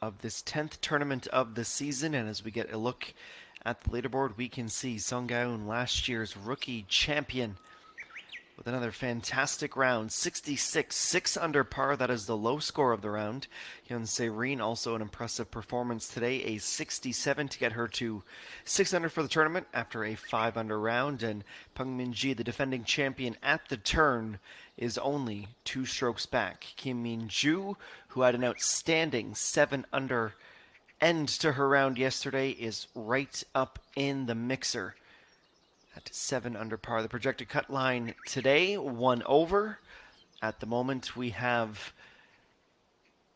of this 10th tournament of the season. And as we get a look at the leaderboard, we can see Song Gaun, last year's rookie champion, with another fantastic round, 66, 6 under par. That is the low score of the round. Hyun Se-rin, also an impressive performance today, a 67 to get her to 6 under for the tournament after a 5 under round. And Peng Min-ji, the defending champion at the turn, is only 2 strokes back. Kim Min-ju, who had an outstanding 7 under end to her round yesterday, is right up in the mixer at 7 under par. The projected cut line today, 1 over. At the moment, we have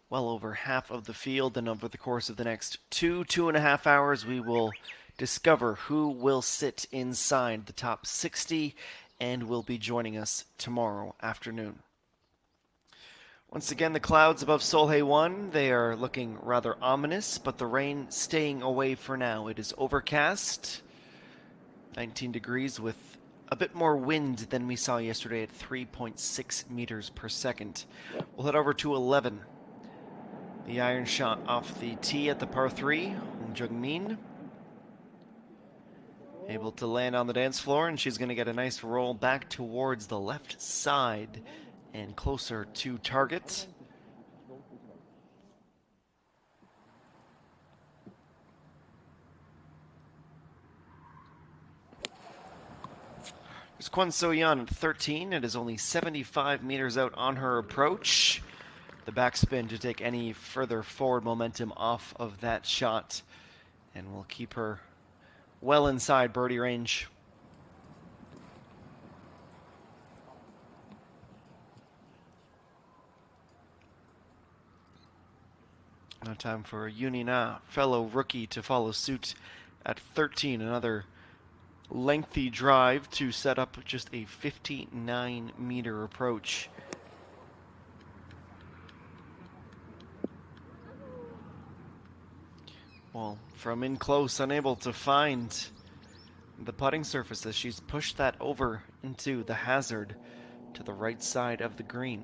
well over half of the field, and over the course of the next 2.5 hours, we will discover who will sit inside the top 60 and will be joining us tomorrow afternoon. Once again, the clouds above Solhae 1, they are looking rather ominous, but the rain staying away for now. It is overcast, 19 degrees with a bit more wind than we saw yesterday at 3.6 meters per second. We'll head over to 11. The iron shot off the tee at the par 3. Hong Jung-min able to land on the dance floor, and she's going to get a nice roll back towards the left side and closer to target. There's Kwon So-yeon at 13. It is only 75 meters out on her approach. The backspin to take any further forward momentum off of that shot, and will keep her well inside birdie range. Now time for Yoon Na, fellow rookie, to follow suit at 13. Another lengthy drive to set up just a 59-meter approach. Well, from in close, unable to find the putting surface as she's pushed that over into the hazard to the right side of the green.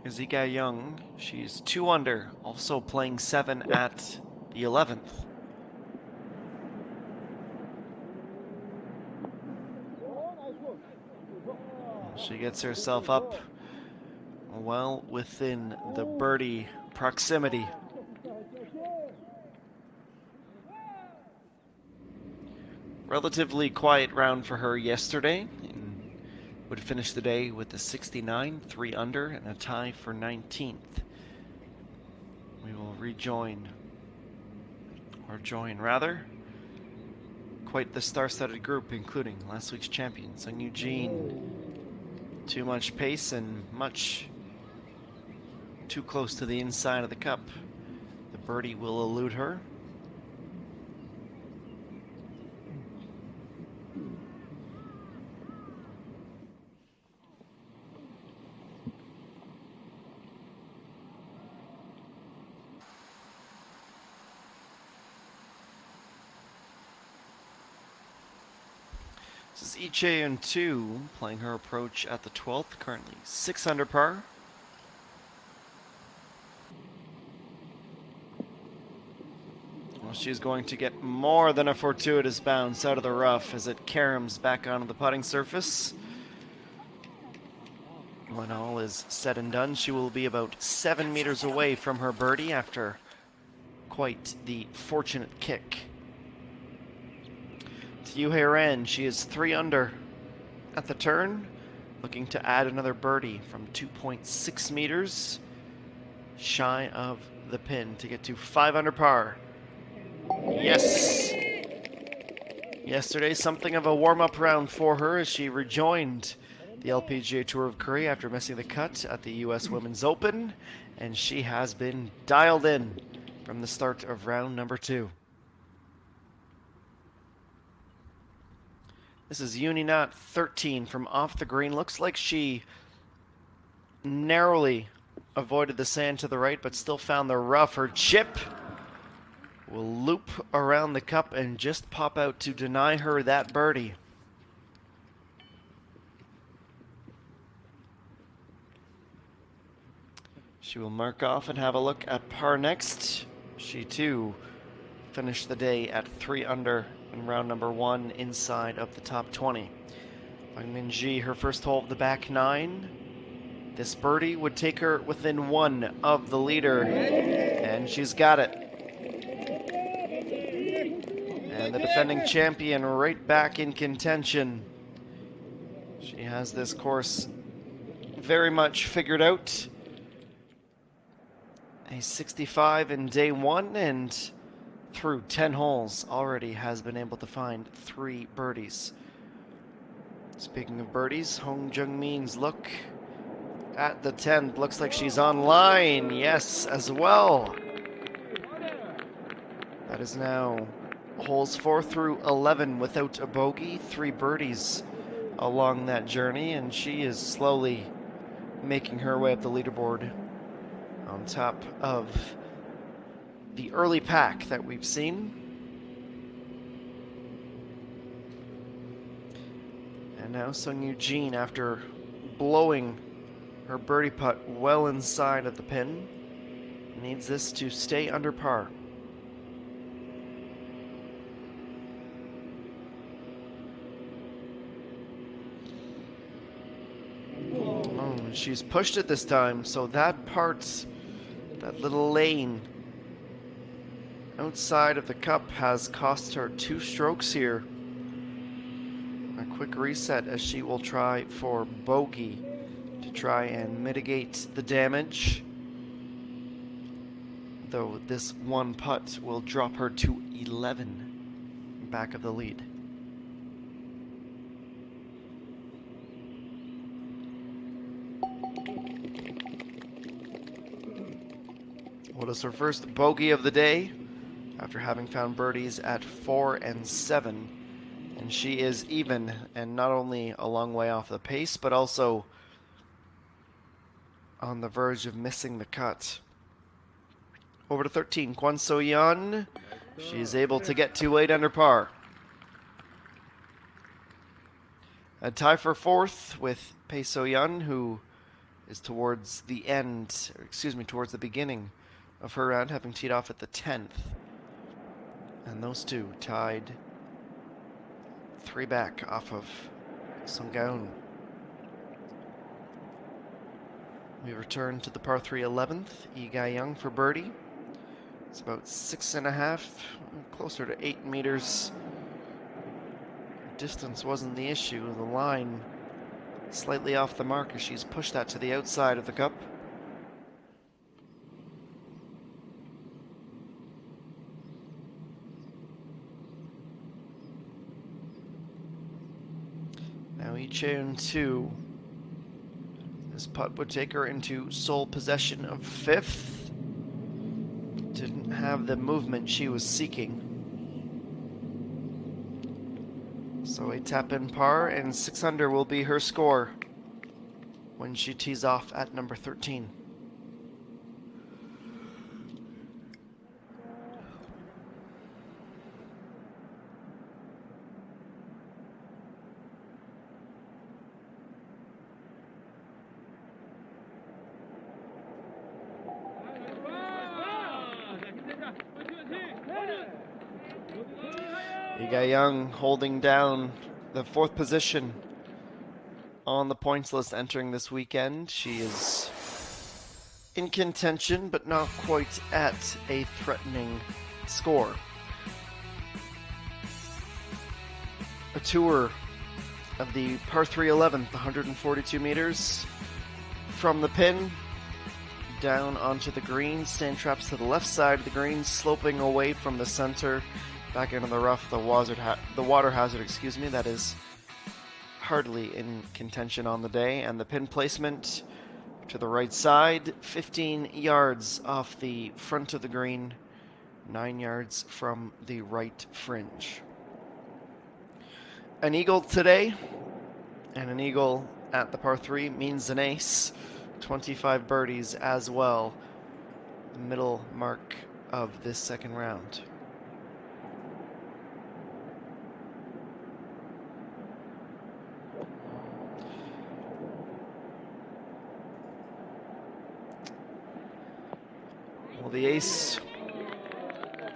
Here's Lee Ga-young. She's 2 under, also playing 7 at the 11th. She gets herself up well within the birdie proximity. Relatively quiet round for her yesterday. Would finish the day with a 69, 3 under, and a tie for 19th. We will rejoin, or join rather, quite the star-studded group, including last week's champion, Sung Eugene. Too much pace and much too close to the inside of the cup. The birdie will elude her. This is Lee Chae-yeon 2 playing her approach at the 12th, currently 6 under par. Well, she's going to get more than a fortuitous bounce out of the rough as it caroms back onto the putting surface. When all is said and done, she will be about 7 meters away from her birdie after quite the fortunate kick. To Yoo Hae-ran, she is 3 under at the turn, looking to add another birdie from 2.6 meters shy of the pin to get to 5 under par. Yes! Yesterday, something of a warm-up round for her as she rejoined the LPGA Tour of Korea after missing the cut at the US Women's Open, and she has been dialed in from the start of round number 2. This is Yoon Na 13 from off the green. Looks like she narrowly avoided the sand to the right, but still found the rough. Her chip will loop around the cup and just pop out to deny her that birdie. She will mark off and have a look at par next. She too finished the day at 3 under in round number 1 inside of the top 20. ENG, her first hole of the back 9. This birdie would take her within 1 of the leader, and she's got it. And the defending champion right back in contention. She has this course very much figured out. A 65 in day 1, and through 10 holes already has been able to find 3 birdies. Speaking of birdies, Hong Jung-min's look at the 10th. Looks like she's online. Yes, as well. That is now holes 4 through 11 without a bogey. 3 birdies along that journey, and she is slowly making her way up the leaderboard on top of the early pack that we've seen. And now Sung Eugene, after blowing her birdie putt well inside of the pin, needs this to stay under par. Oh, she's pushed it this time, so that part's that little lane outside of the cup has cost her 2 strokes here. A quick reset as she will try for bogey to try and mitigate the damage. Though this one putt will drop her to 11 back of the lead. What is her first bogey of the day after having found birdies at 4 and 7. And she is even, and not only a long way off the pace, but also on the verge of missing the cut. Over to 13, Kwon So-yeon. She is able to get to 8 under par. A tie for 4th with Pae So-yeon, who is towards the end, or excuse me, towards the beginning of her round, having teed off at the 10th. And those two tied 3 back off of Sung Ga-eun. We return to the par 3 11th. Lee Ga-young for birdie. It's about 6.5, closer to 8 meters. Distance wasn't the issue. The line slightly off the mark as she's pushed that to the outside of the cup. Now Lee Cheon 2. This putt would take her into sole possession of 5th. Didn't have the movement she was seeking. So a tap-in par, and 6 under will be her score when she tees off at number 13. Lee Ga-young holding down the 4th position on the points list entering this weekend. She is in contention, but not quite at a threatening score. A tour of the par 3 11th, 142 meters from the pin down onto the green. Sand traps to the left side of the green, sloping away from the center. Back into the rough, the water hazard, that is hardly in contention on the day. And the pin placement to the right side, 15 yards off the front of the green, 9 yards from the right fringe. An eagle today, and an eagle at the par 3 means an ace. 25 birdies as well. Middle mark of this second round. Well, the ace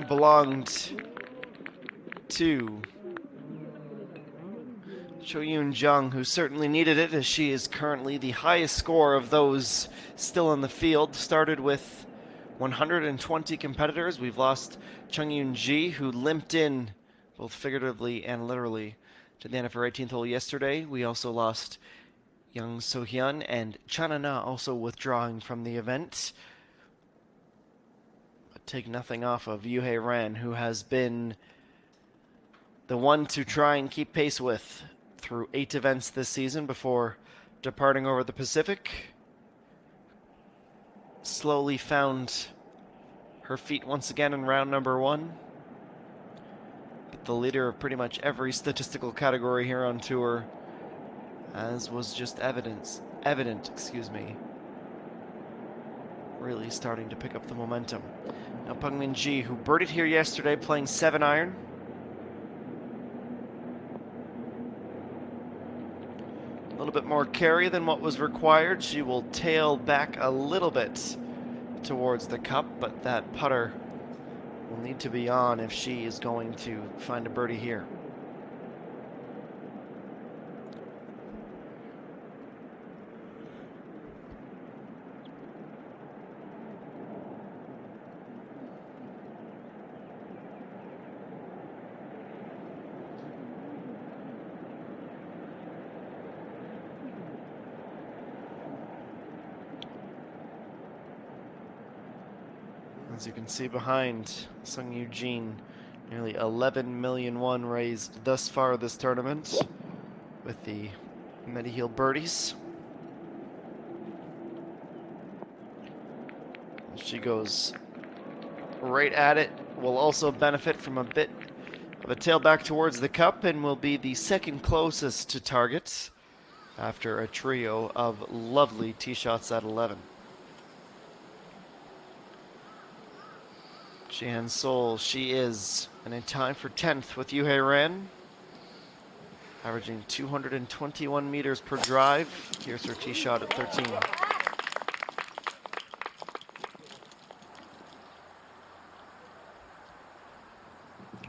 belonged to Cho-Yoon Jung, who certainly needed it, as she is currently the highest score of those still in the field. Started with 120 competitors. We've lost Chung-Yoon Ji, who limped in, both figuratively and literally, to the end of her 18th hole yesterday. We also lost Young So-hyun and Chanana also withdrawing from the event. But take nothing off of Yoo-hae Ran, who has been the one to try and keep pace with through 8 events this season before departing over the Pacific. Slowly found her feet once again in round number 1. But the leader of pretty much every statistical category here on tour, as was just evident, really starting to pick up the momentum. Now Pungmin Ji, who birdied here yesterday playing 7-iron. A little bit more carry than what was required. She will tail back a little bit towards the cup, but that putter will need to be on if she is going to find a birdie here. As you can see behind Sung Eugene, nearly 11 million won raised thus far this tournament with the Mediheal birdies. She goes right at it. Will also benefit from a bit of a tailback towards the cup and will be the second closest to target after a trio of lovely tee shots at 11. Jihan Sol, she is in a tie for 10th with Yoo-hae Ran, averaging 221 meters per drive. Here's her tee shot at 13.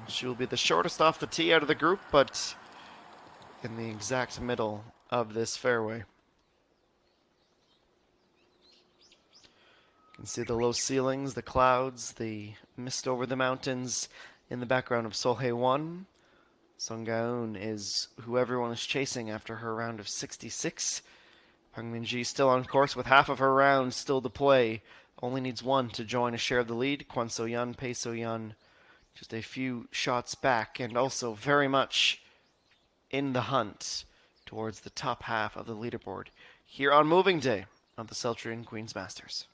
She will be the shortest off the tee out of the group, but in the exact middle of this fairway. You can see the low ceilings, the clouds, the mist over the mountains in the background of Seolhae 1. Sung Ga-eun is who everyone is chasing after her round of 66. Pungmin Ji still on course with half of her round still to play. Only needs one to join a share of the lead. Kwon So-yeon, Pae So-yeon just a few shots back and also very much in the hunt towards the top half of the leaderboard here on moving day of the Celltrion Queen's Masters.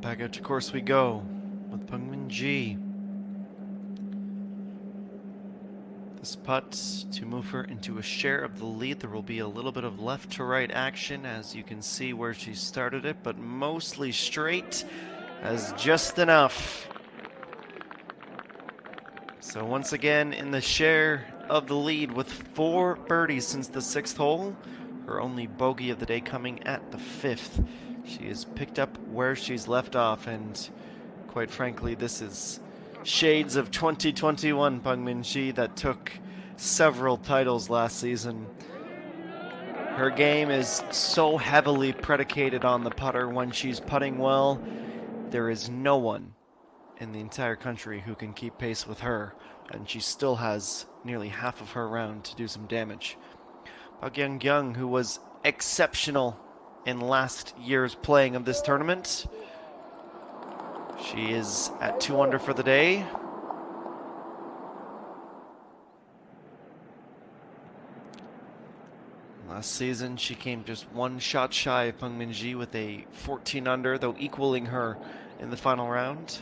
Back out to course we go with Pungmin G. This putt to move her into a share of the lead. There will be a little bit of left to right action, as you can see where she started it, but mostly straight as just enough. So once again in the share of the lead with 4 birdies since the 6th hole. Her only bogey of the day coming at the 5th. She has picked up where she's left off, and quite frankly, this is shades of 2021 Pungmin Ji that took several titles last season. Her game is so heavily predicated on the putter. When she's putting well, there is no one in the entire country who can keep pace with her, and she still has nearly half of her round to do some damage. Park Young, who was exceptional in last year's playing of this tournament, she is at 2 under for the day. Last season, she came just 1 shot shy of Pungmin Ji with a 14 under, though equaling her in the final round.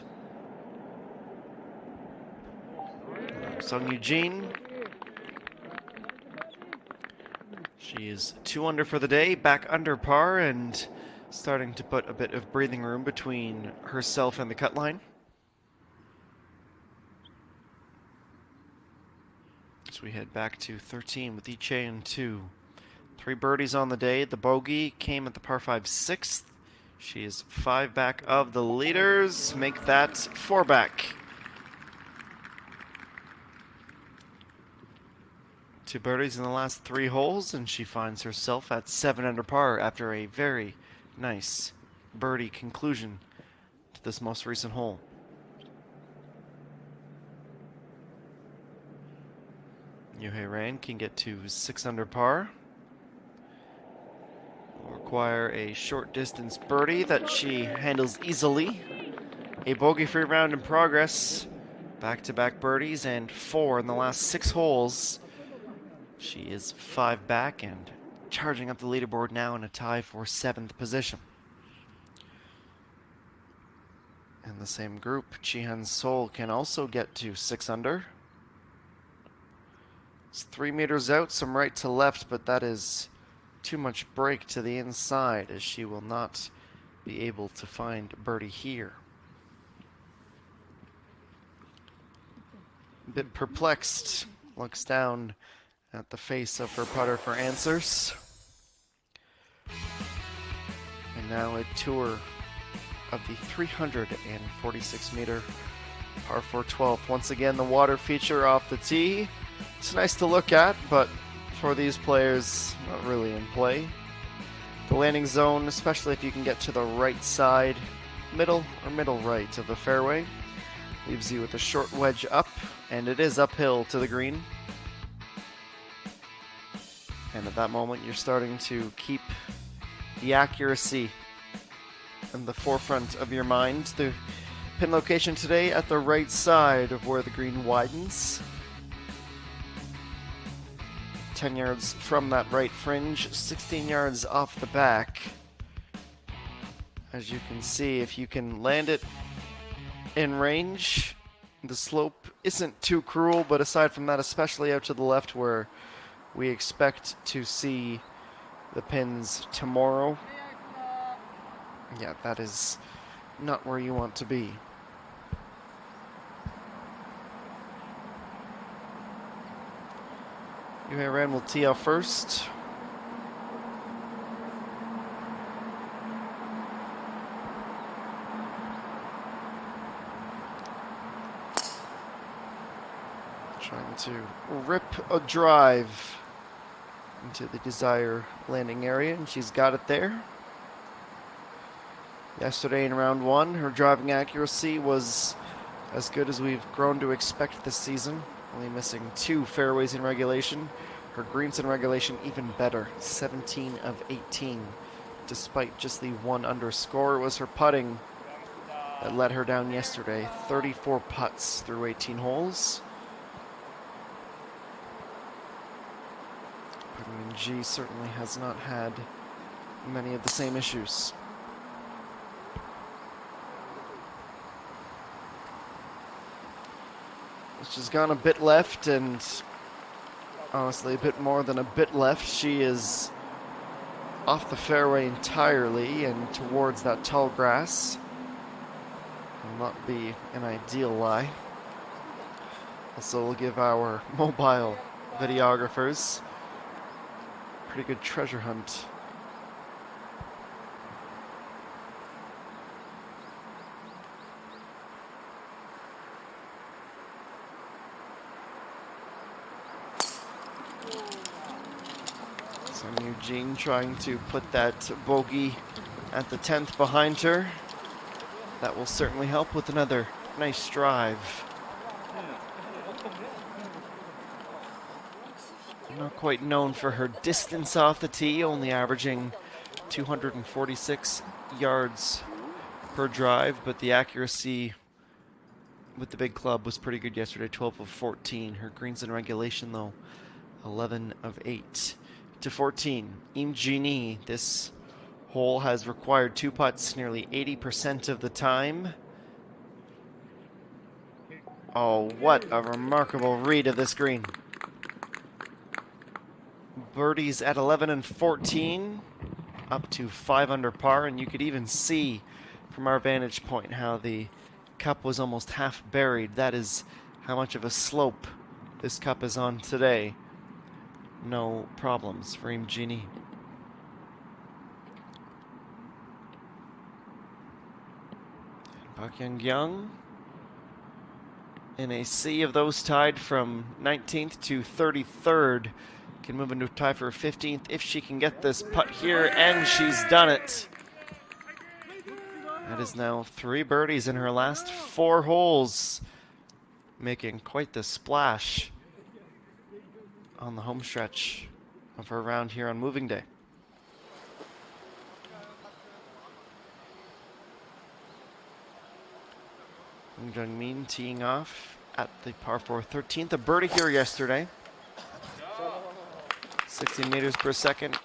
Sung Eugene. She is 2 under for the day, back under par, and starting to put a bit of breathing room between herself and the cut line. So we head back to 13 with Iche and 2. 3 birdies on the day. The bogey came at the par 5 6th. She is 5 back of the leaders. Make that 4 back. 2 birdies in the last 3 holes, and she finds herself at 7 under par after a very nice birdie conclusion to this most recent hole. Yuhei Ran can get to 6 under par. Will require a short distance birdie that she handles easily. A bogey-free round in progress. Back-to-back birdies and 4 in the last 6 holes. She is 5 back and charging up the leaderboard now in a tie for 7th position. In the same group, Chihan Sol can also get to 6 under. It's 3 meters out, some right to left, but that is too much break to the inside, as she will not be able to find birdie here. A bit perplexed, looks down at the face of her putter for answers. And now a tour of the 346-meter par 4 12th. Once again, the water feature off the tee. It's nice to look at, but for these players, not really in play. The landing zone, especially if you can get to the right side, middle or middle right of the fairway, leaves you with a short wedge up, and it is uphill to the green. And at that moment, you're starting to keep the accuracy in the forefront of your mind. The pin location today at the right side of where the green widens. 10 yards from that right fringe, 16 yards off the back. As you can see, if you can land it in range, the slope isn't too cruel, but aside from that, especially out to the left where we expect to see the pins tomorrow, yeah, that is not where you want to be. Yuhei Ran will tee off first. Trying to rip a drive into the desired landing area, and she's got it there. Yesterday in round 1, her driving accuracy was as good as we've grown to expect this season, only missing 2 fairways in regulation. Her greens in regulation even better, 17 of 18, despite just the 1 under score. It was her putting that let her down yesterday, 34 putts through 18 holes. Pungmin Ji certainly has not had many of the same issues. She's gone a bit left, and honestly a bit more than a bit left. She is off the fairway entirely and towards that tall grass. Will not be an ideal lie. Also, we'll give our mobile videographers a pretty good treasure hunt. So Eugene trying to put that bogey at the 10th behind her. That will certainly help with another nice drive. Not quite known for her distance off the tee, only averaging 246 yards per drive, but the accuracy with the big club was pretty good yesterday, 12 of 14. Her greens in regulation, though, 11 of 8 to 14. ENG, this hole has required 2 putts nearly 80% of the time. Oh, what a remarkable read of this green. Birdies at 11 and 14, up to 5 under par, and you could even see from our vantage point how the cup was almost half buried. That is how much of a slope this cup is on today. No problems for ENG. Park Young in a sea of those tied from 19th to 33rd. Can move into a tie for 15th if she can get this putt here, and she's done it. That is now 3 birdies in her last 4 holes, making quite the splash on the home stretch of her round here on moving day. Jungmin teeing off at the par 4 13th. A birdie here yesterday. 60 meters per second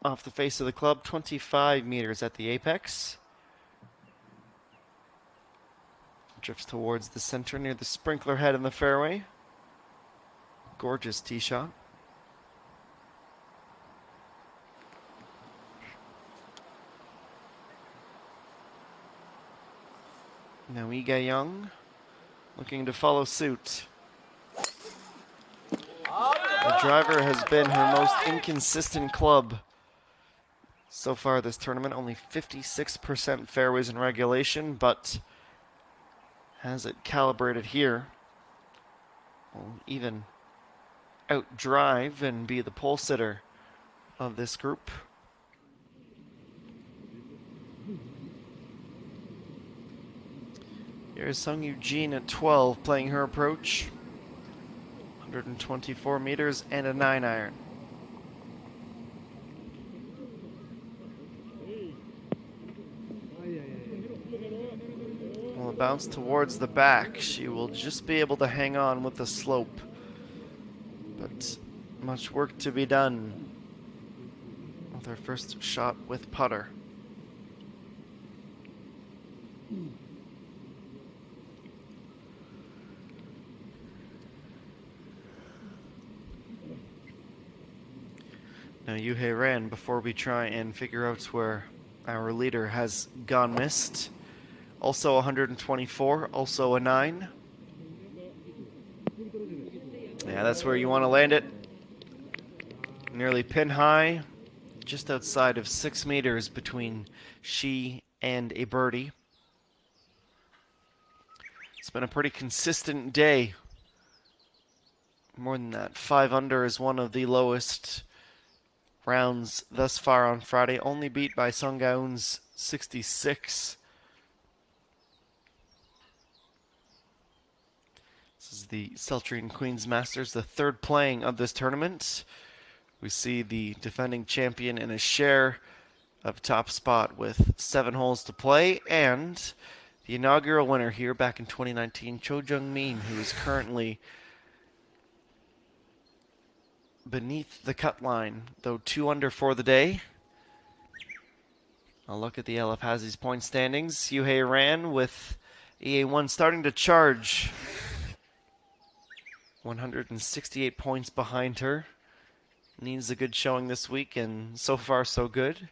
off the face of the club, 25 meters at the apex. Drifts towards the center near the sprinkler head in the fairway. Gorgeous tee shot. Now Iga Young looking to follow suit. The driver has been her most inconsistent club so far this tournament. Only 56% fairways in regulation, but has it calibrated here. Will even outdrive and be the pole sitter of this group. Here's Sung Eugene at 12 playing her approach. 124 meters and a 9-iron. Well, a bounce towards the back. She will just be able to hang on with the slope. But much work to be done with her first shot with putter. Now Yuhei Ran, before we try and figure out where our leader has gone missed. Also 124, also a 9. Yeah, that's where you want to land it. Nearly pin high, just outside of 6 meters between she and a birdie. It's been a pretty consistent day. More than that, 5 under is one of the lowest rounds thus far on Friday, only beat by Sung Ga-eun's 66. This is the Celltrion Queens Masters, the 3rd playing of this tournament. We see the defending champion in a share of top spot with 7 holes to play, and the inaugural winner here back in 2019, Cho Jung-min, who is currently beneath the cut line, though 2 under for the day. I'll look at the LF Hazi's point standings. Yuhei Ran with EA1 starting to charge 168 points behind her. Needs a good showing this week, and so far so good.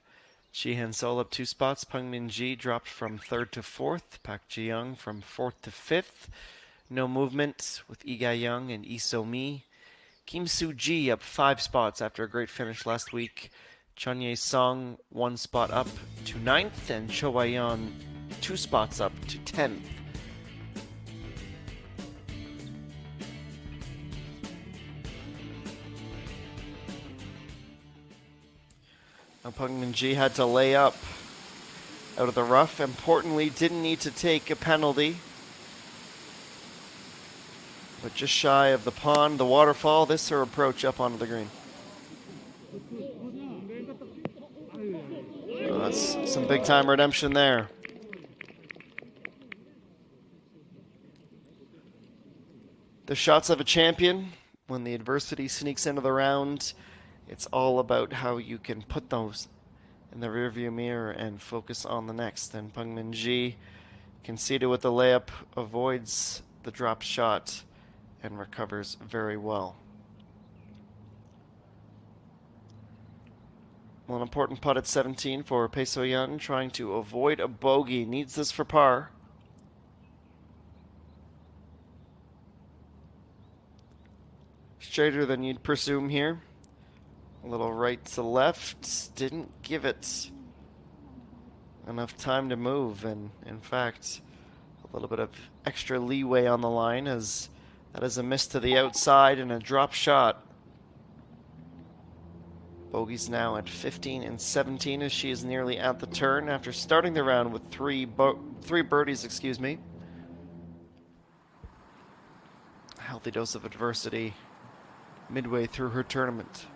Ji Han Sol up 2 spots. Peng Min-ji dropped from 3rd to 4th. Pak Ji-young from 4th to 5th. No movement with Lee Ga-young and Lee So-mi. Kim Soo-ji up 5 spots after a great finish last week. Chun Ye-sung 1 spot up to 9th, and Cho Wai-yeon 2 spots up to 10th. Now Peng Min-ji had to lay up out of the rough. Importantly, didn't need to take a penalty. But just shy of the pond, the waterfall, this her approach up onto the green. Oh, that's some big time redemption there. The shots of a champion, when the adversity sneaks into the round, it's all about how you can put those in the rearview mirror and focus on the next. And Peng Min-ji conceded with the layup, avoids the drop shot, and recovers very well. Well, an important putt at 17 for Pae So-yeon, trying to avoid a bogey. Needs this for par. Straighter than you'd presume here. A little right to left. Didn't give it enough time to move, and in fact, a little bit of extra leeway on the line, as that is a miss to the outside and a drop shot. Bogey's now at 15 and 17 as she is nearly at the turn after starting the round with three birdies, excuse me. A healthy dose of adversity midway through her tournament.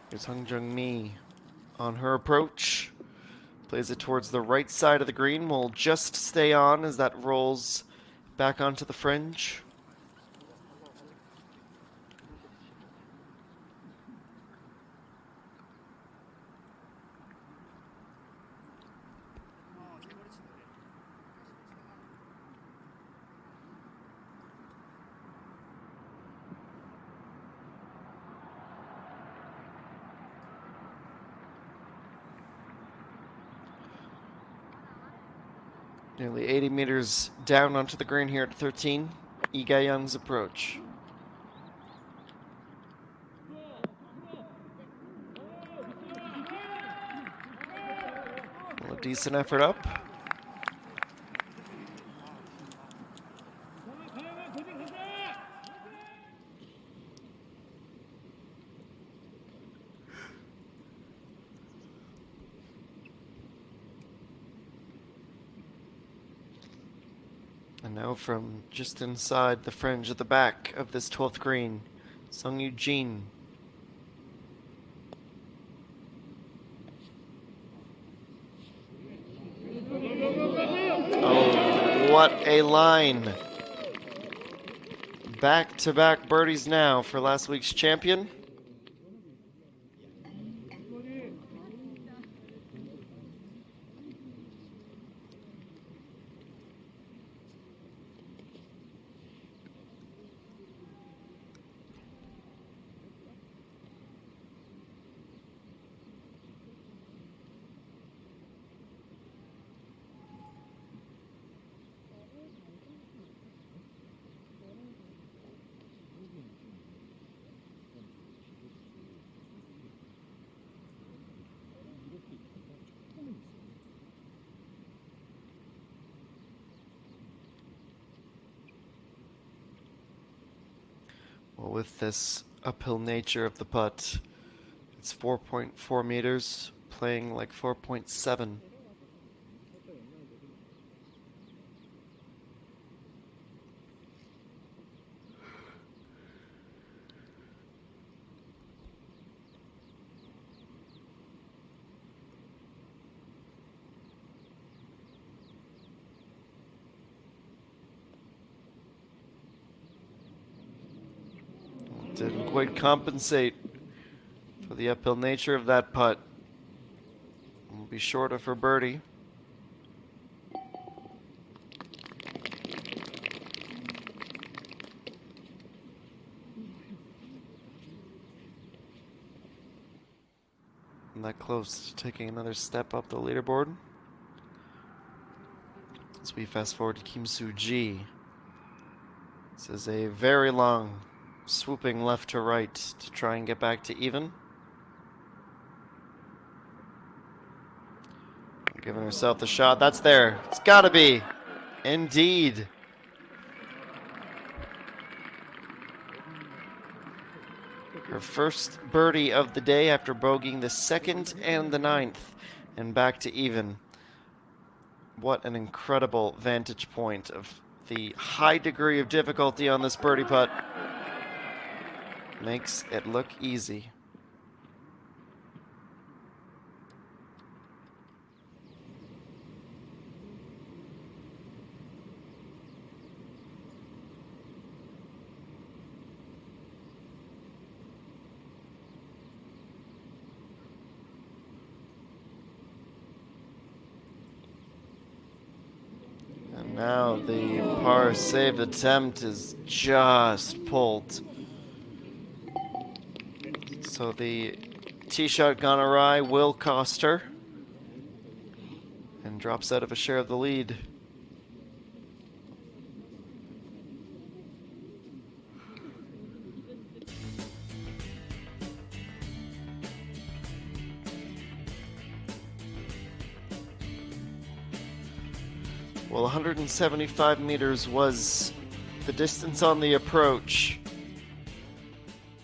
Here's Hung Jung-mi on her approach. Plays it towards the right side of the green. Will just stay on as that rolls back onto the fringe. Nearly 80 meters down onto the green here at 13. Lee Ga-young's approach. Well, a decent effort up. And now from just inside the fringe at the back of this 12th green, Sung Yoo-jin. Oh, what a line. Back-to-back birdies now for last week's champion. Well, with this uphill nature of the putt, it's 4.4 meters, playing like 4.7. Didn't quite compensate for the uphill nature of that putt. We'll be short of her birdie. And that close to taking another step up the leaderboard. As we fast forward to Kim Soo-ji. This is a very long, swooping left to right to try and get back to even. Giving herself the shot. That's there. It's got to be. Indeed. Her first birdie of the day after bogeying the 2nd and the 9th and back to even. What an incredible vantage point of the high degree of difficulty on this birdie putt. Makes it look easy. Now the par save attempt is just pulled. So the tee shot gone awry will cost her and drops out of a share of the lead. Well, 175 meters was the distance on the approach.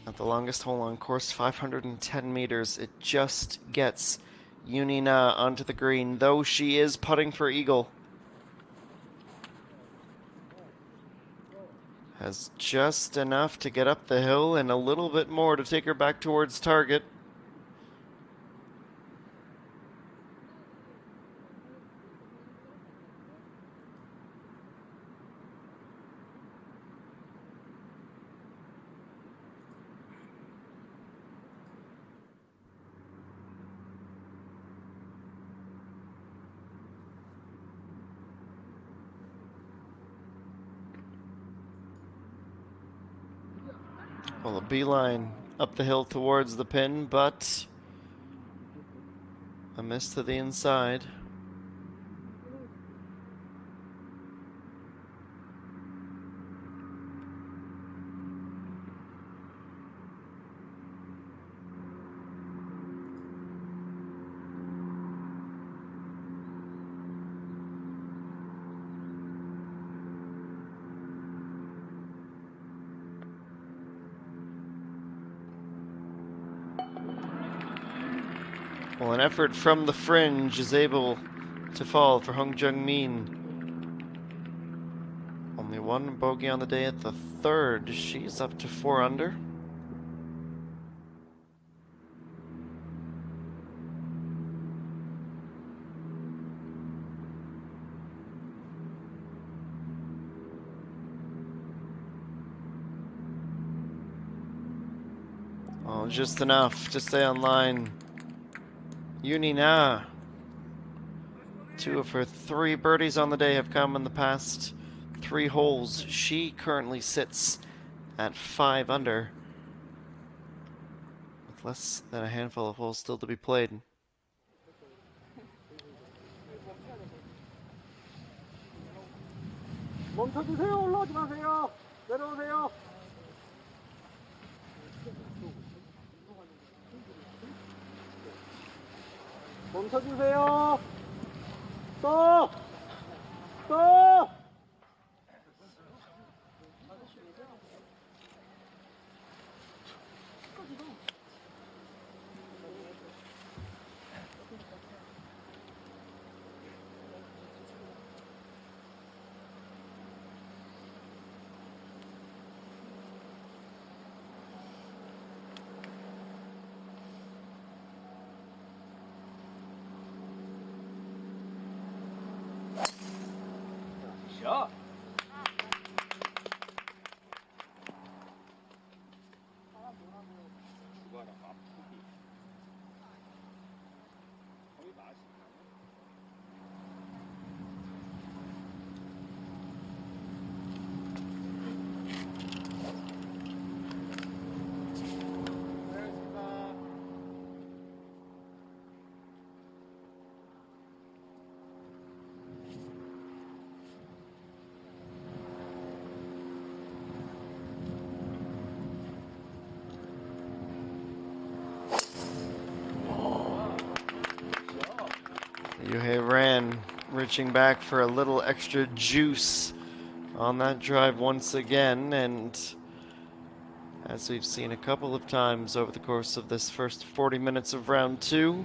At the longest hole on course, 510 meters. It just gets Uni Na onto the green, though she is putting for eagle. Has just enough to get up the hill and a little bit more to take her back towards target. Well, a beeline up the hill towards the pin, but a miss to the inside. Well, an effort from the fringe is able to fall for Hung Jung-min. Only one bogey on the day at the 3rd. She's up to 4 under. Oh, just enough to stay on line. Uni Na. 2 of her 3 birdies on the day have come in the past 3 holes. She currently sits at 5 under, with less than a handful of holes still to be played. 멈춰주세요. 올라오지 마세요. 내려오세요. 멈춰주세요. 스톱. 스톱. 샷. reaching back for a little extra juice on that drive once again, and as we've seen a couple of times over the course of this first 40 minutes of round 2,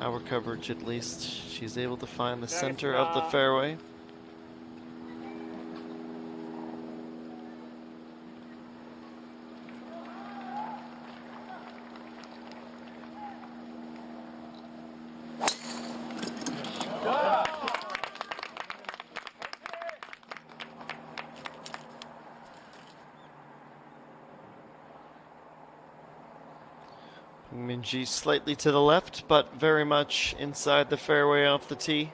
our coverage at least, she's able to find the center of the fairway. Minji slightly to the left, but very much inside the fairway off the tee.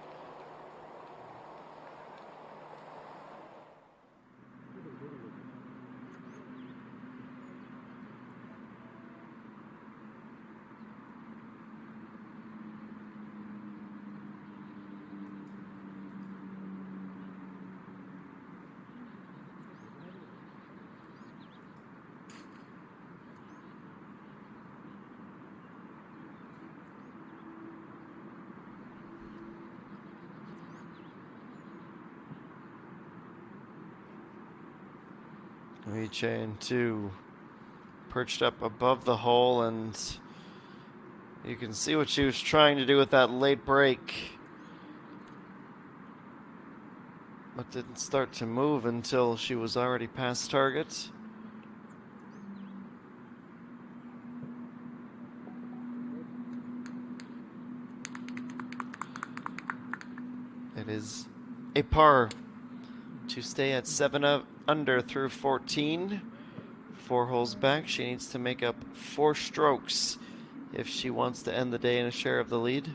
Chain 2 perched up above the hole, and you can see what she was trying to do with that late break, but didn't start to move until she was already past target. It is a par to stay at 7 under through 14. 4 holes back. She needs to make up 4 strokes if she wants to end the day in a share of the lead.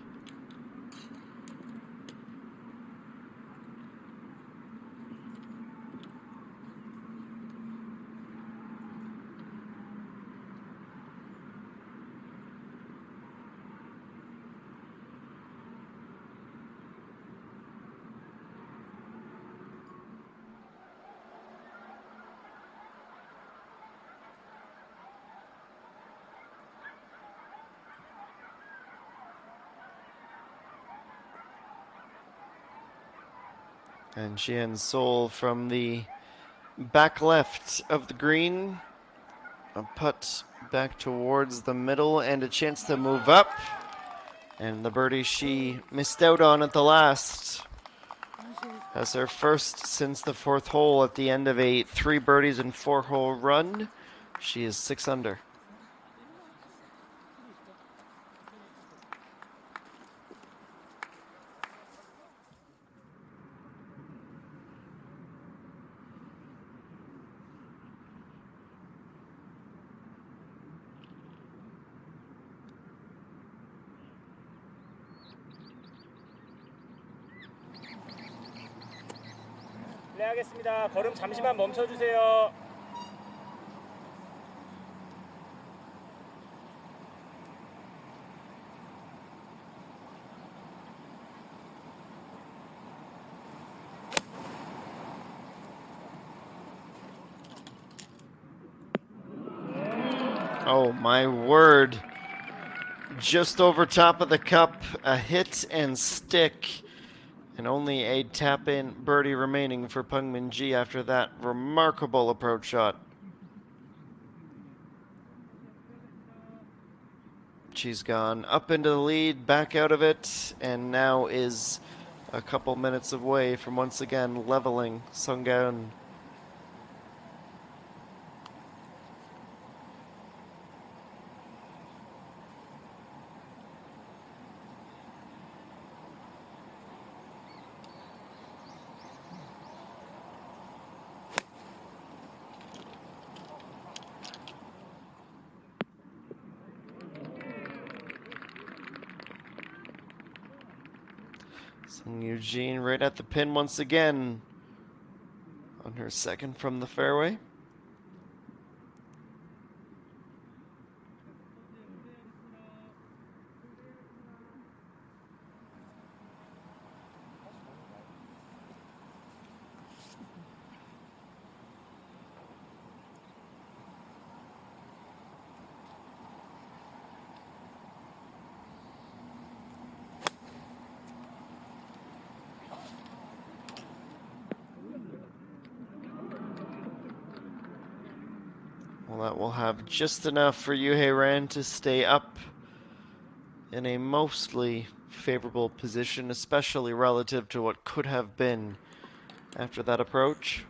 And Jian Sol from the back left of the green. A putt back towards the middle and a chance to move up. And the birdie she missed out on at the last has her first since the 4th hole at the end of a 3 birdies and 4 hole run. She is 6 under. 실례하겠습니다. 걸음 잠시만 멈춰주세요. Oh my word. Just over top of the cup, a hit and stick. And only a tap-in birdie remaining for Peng Min-ji after that remarkable approach shot. She's gone up into the lead, back out of it, and now is a couple minutes away from once again leveling Sung Ga-eun. Sung Eugene right at the pin once again on her second from the fairway. Well, that will have just enough for Yuhei Ran to stay up in a mostly favorable position, especially relative to what could have been after that approach.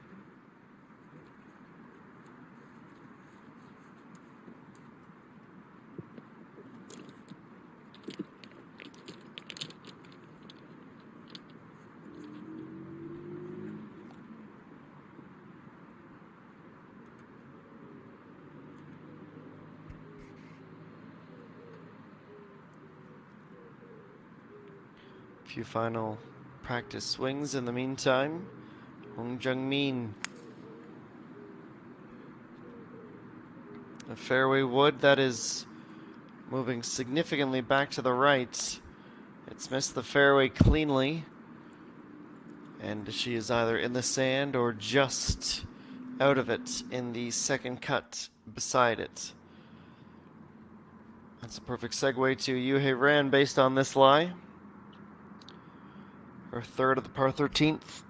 Few final practice swings in the meantime. Hong Jung-min. A fairway wood that is moving significantly back to the right. It's missed the fairway cleanly. And she is either in the sand or just out of it in the second cut beside it. That's a perfect segue to Yuhei Ran based on this lie. Her third of the par 13th.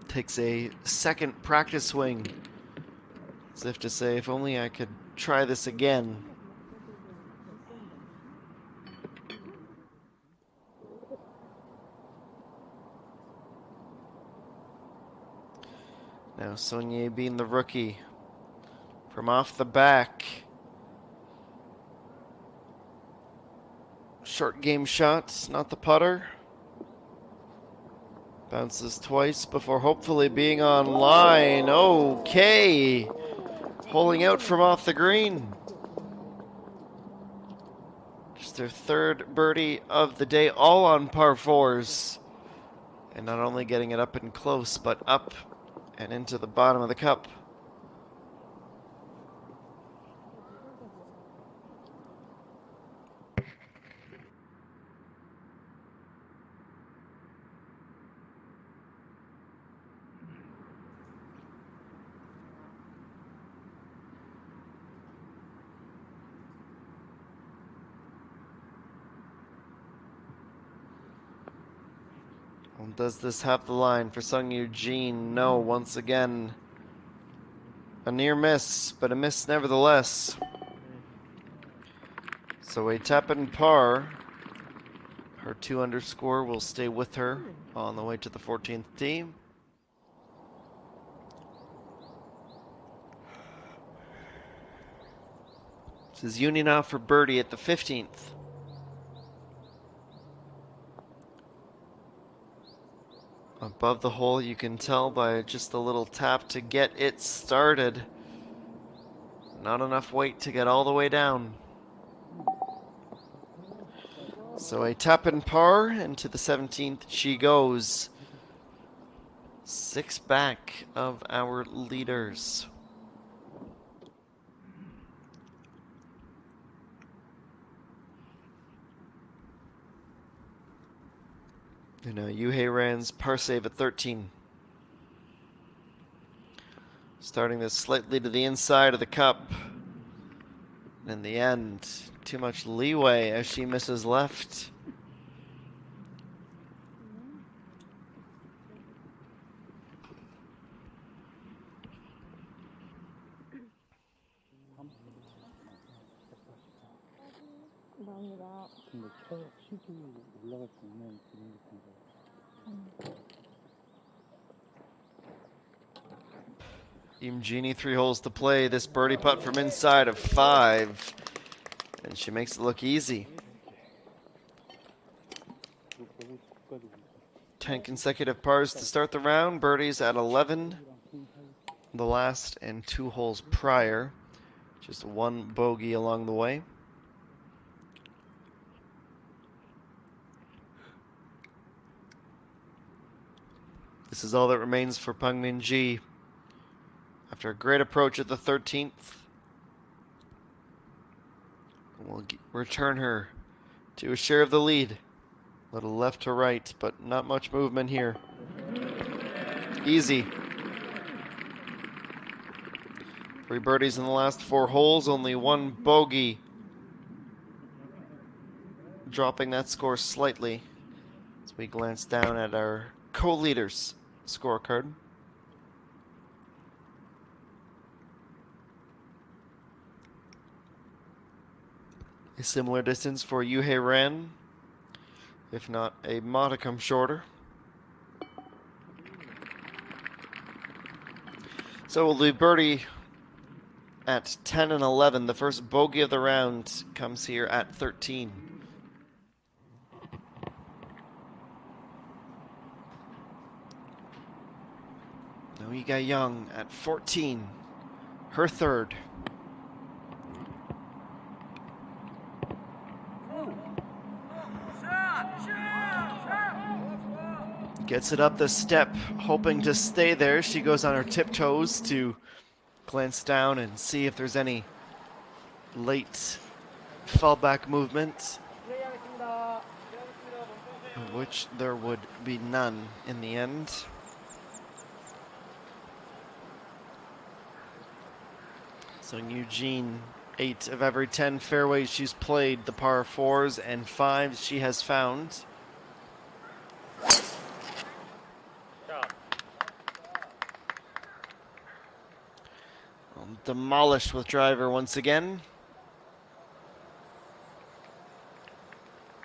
Takes a second practice swing. As if to say, if only I could try this again. Now Sonye being the rookie. From off the back. Short game shot, not the putter. Bounces twice before hopefully being on line. Okay. Holing out from off the green. Just their third birdie of the day, all on par fours. And not only getting it up and close, but up and into the bottom of the cup. Well, does this have the line for Sung Eugene? No, once again, a near miss, but a miss nevertheless. So a tap and par. Her 2 under score will stay with her on the way to the 14th tee. This is Uni now for birdie at the 15th. Above the hole, you can tell by just a little tap to get it started. Not enough weight to get all the way down. So a tap and par, and to the 17th she goes. 6 back of our leaders. And now Yuhei Ran's par save at 13. Starting this slightly to the inside of the cup. And in the end, too much leeway as she misses left. Imjini 3 holes to play. This birdie putt from inside of 5. And she makes it look easy. 10 consecutive pars to start the round. Birdies at 11. The last and 2 holes prior. Just 1 bogey along the way. This is all that remains for Peng Min-ji. After a great approach at the 13th, we'll return her to a share of the lead. A little left to right, but not much movement here. Easy. 3 birdies in the last 4 holes, only 1 bogey. Dropping that score slightly as we glance down at our co-leaders. scorecard. A similar distance for Yuhei Ran, if not a modicum shorter. So we'll do birdie at 10 and 11. The first bogey of the round comes here at 13. Noiga Young at 14, her third. Gets it up the step, hoping to stay there. She goes on her tiptoes to glance down and see if there's any late fallback movement, which there would be none in the end. So Eugene, 8 of every 10 fairways she's played, the par 4s and 5s she has found. Demolished with driver once again.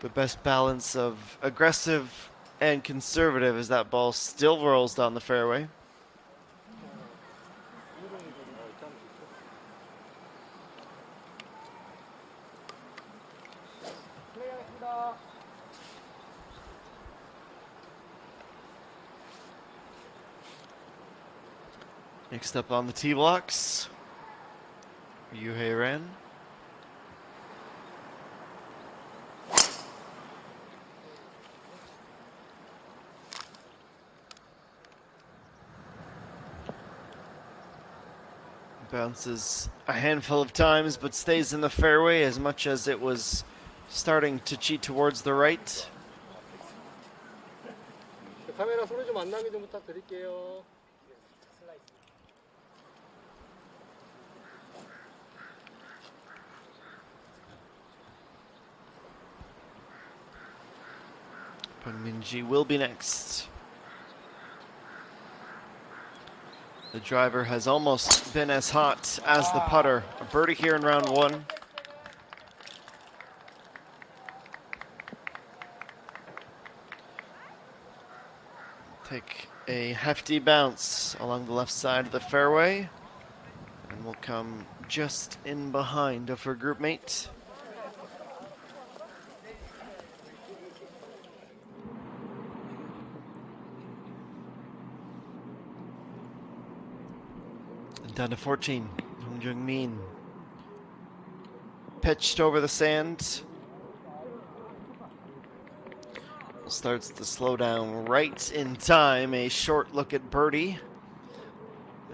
The best balance of aggressive and conservative as that ball still rolls down the fairway. Next up on the tee blocks, Yuhei Ren. Bounces a handful of times, but stays in the fairway as much as it was starting to cheat towards the right. 카메라 소리 좀 안 나게 좀 부탁드릴게요. Minji will be next. The driver has almost been as hot as the putter. A birdie here in round 1. Take a hefty bounce along the left side of the fairway and will come just in behind of her group mate. Down to 14, Hong Jung-min. Pitched over the sand. Starts to slow down right in time. A short look at birdie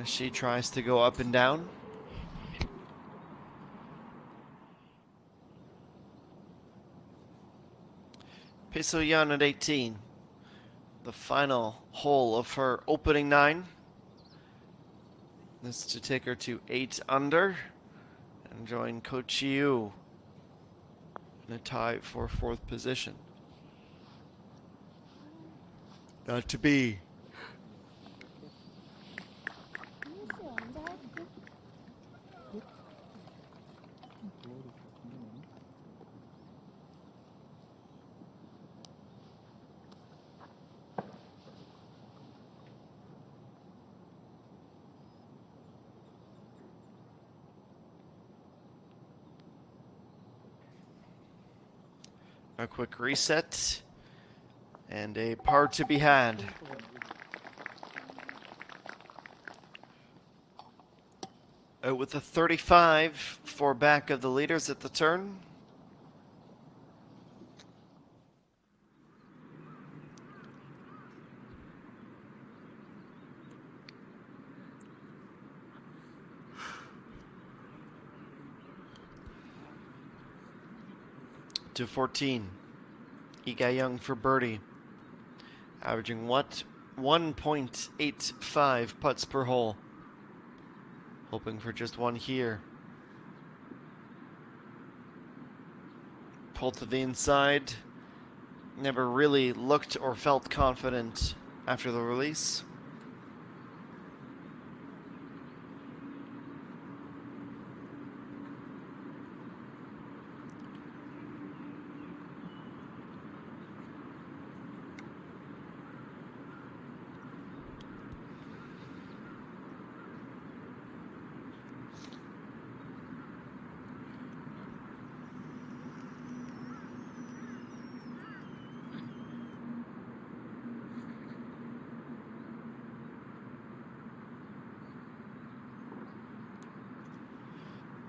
as she tries to go up and down. Peso Yan at 18. The final hole of her opening 9. This to take her to 8 under and join Ko Chiu in a tie for 4th position. Not to be. A quick reset and a par to be had. Out with a 35 for back of the leaders at the turn. To 14, Lee Ga-young for birdie, averaging 1.85 putts per hole, hoping for just one here. Pull to the inside, never really looked or felt confident after the release.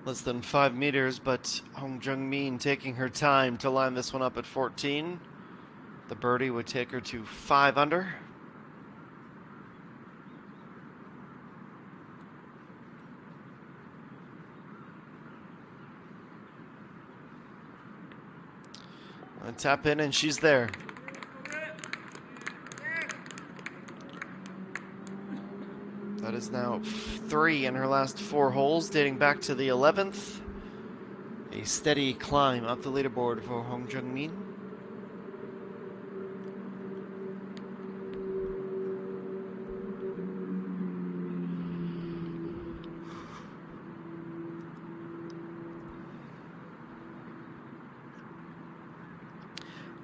Less than 5 meters, but Hong Jung-min taking her time to line this one up at 14. The birdie would take her to 5 under. And tap in, and she's there. That is now 3 in her last 4 holes, dating back to the 11th. A steady climb up the leaderboard for Hong Jung-min.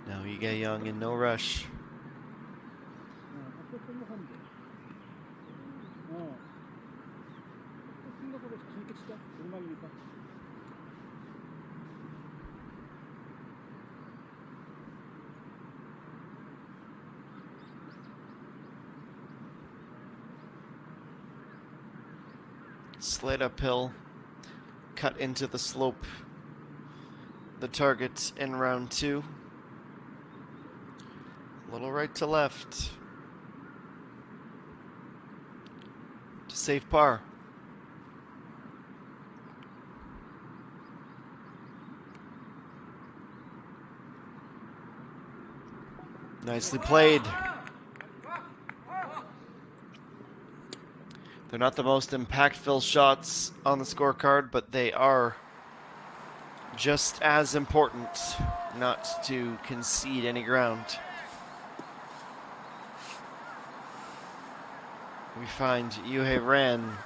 Now Ige Young in no rush. Slid uphill, cut into the slope. The target in round 2. A little right to left. To save par. Nicely played. They're not the most impactful shots on the scorecard, but they are just as important not to concede any ground. We find Yuhei Ran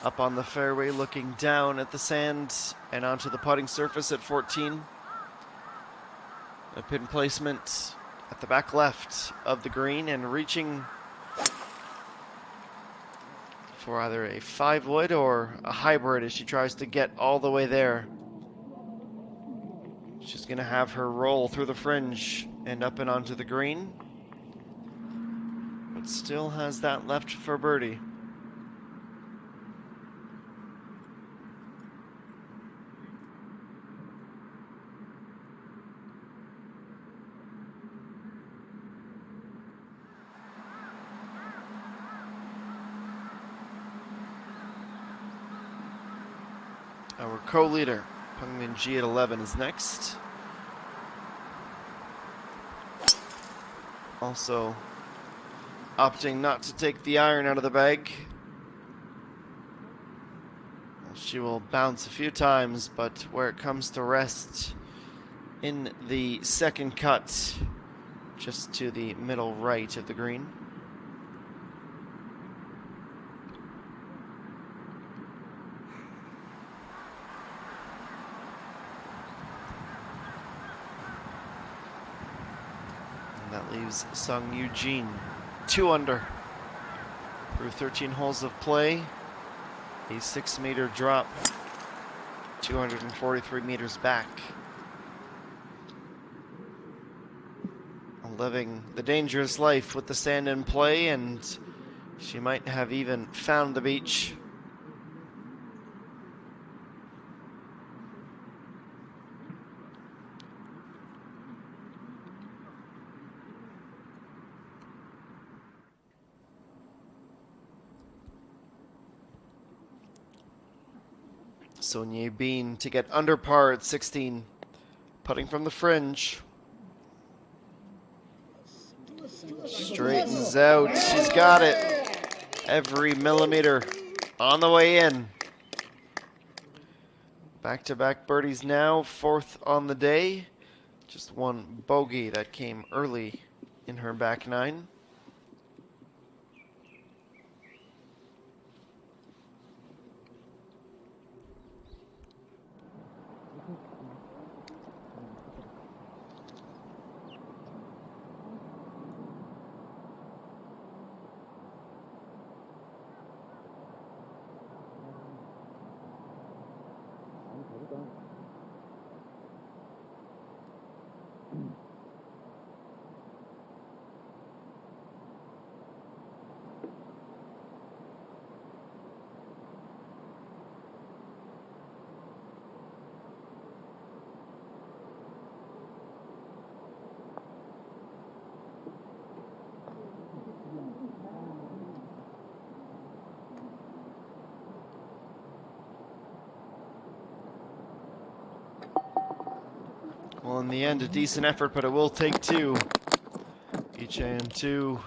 up on the fairway looking down at the sand and onto the putting surface at 14. A pin placement at the back left of the green and reaching for either a 5-wood or a hybrid as she tries to get all the way there. She's going to have her roll through the fringe and up and onto the green, but still has that left for birdie. Our co-leader, Pengmin Ji at 11 is next. Also opting not to take the iron out of the bag. She will bounce a few times, but where it comes to rest in the second cut, just to the middle right of the green. That leaves Sung Eugene 2 under through 13 holes of play. A 6-meter drop, 243 meters back. Living the dangerous life with the sand in play, and she might have even found the beach. Sonia Bean to get under par at 16, putting from the fringe. Straightens out, she's got it. Every millimeter on the way in. Back-to-back birdies now, 4th on the day. Just one bogey that came early in her back 9. Well, in the end, a decent effort, but it will take two. Ichan to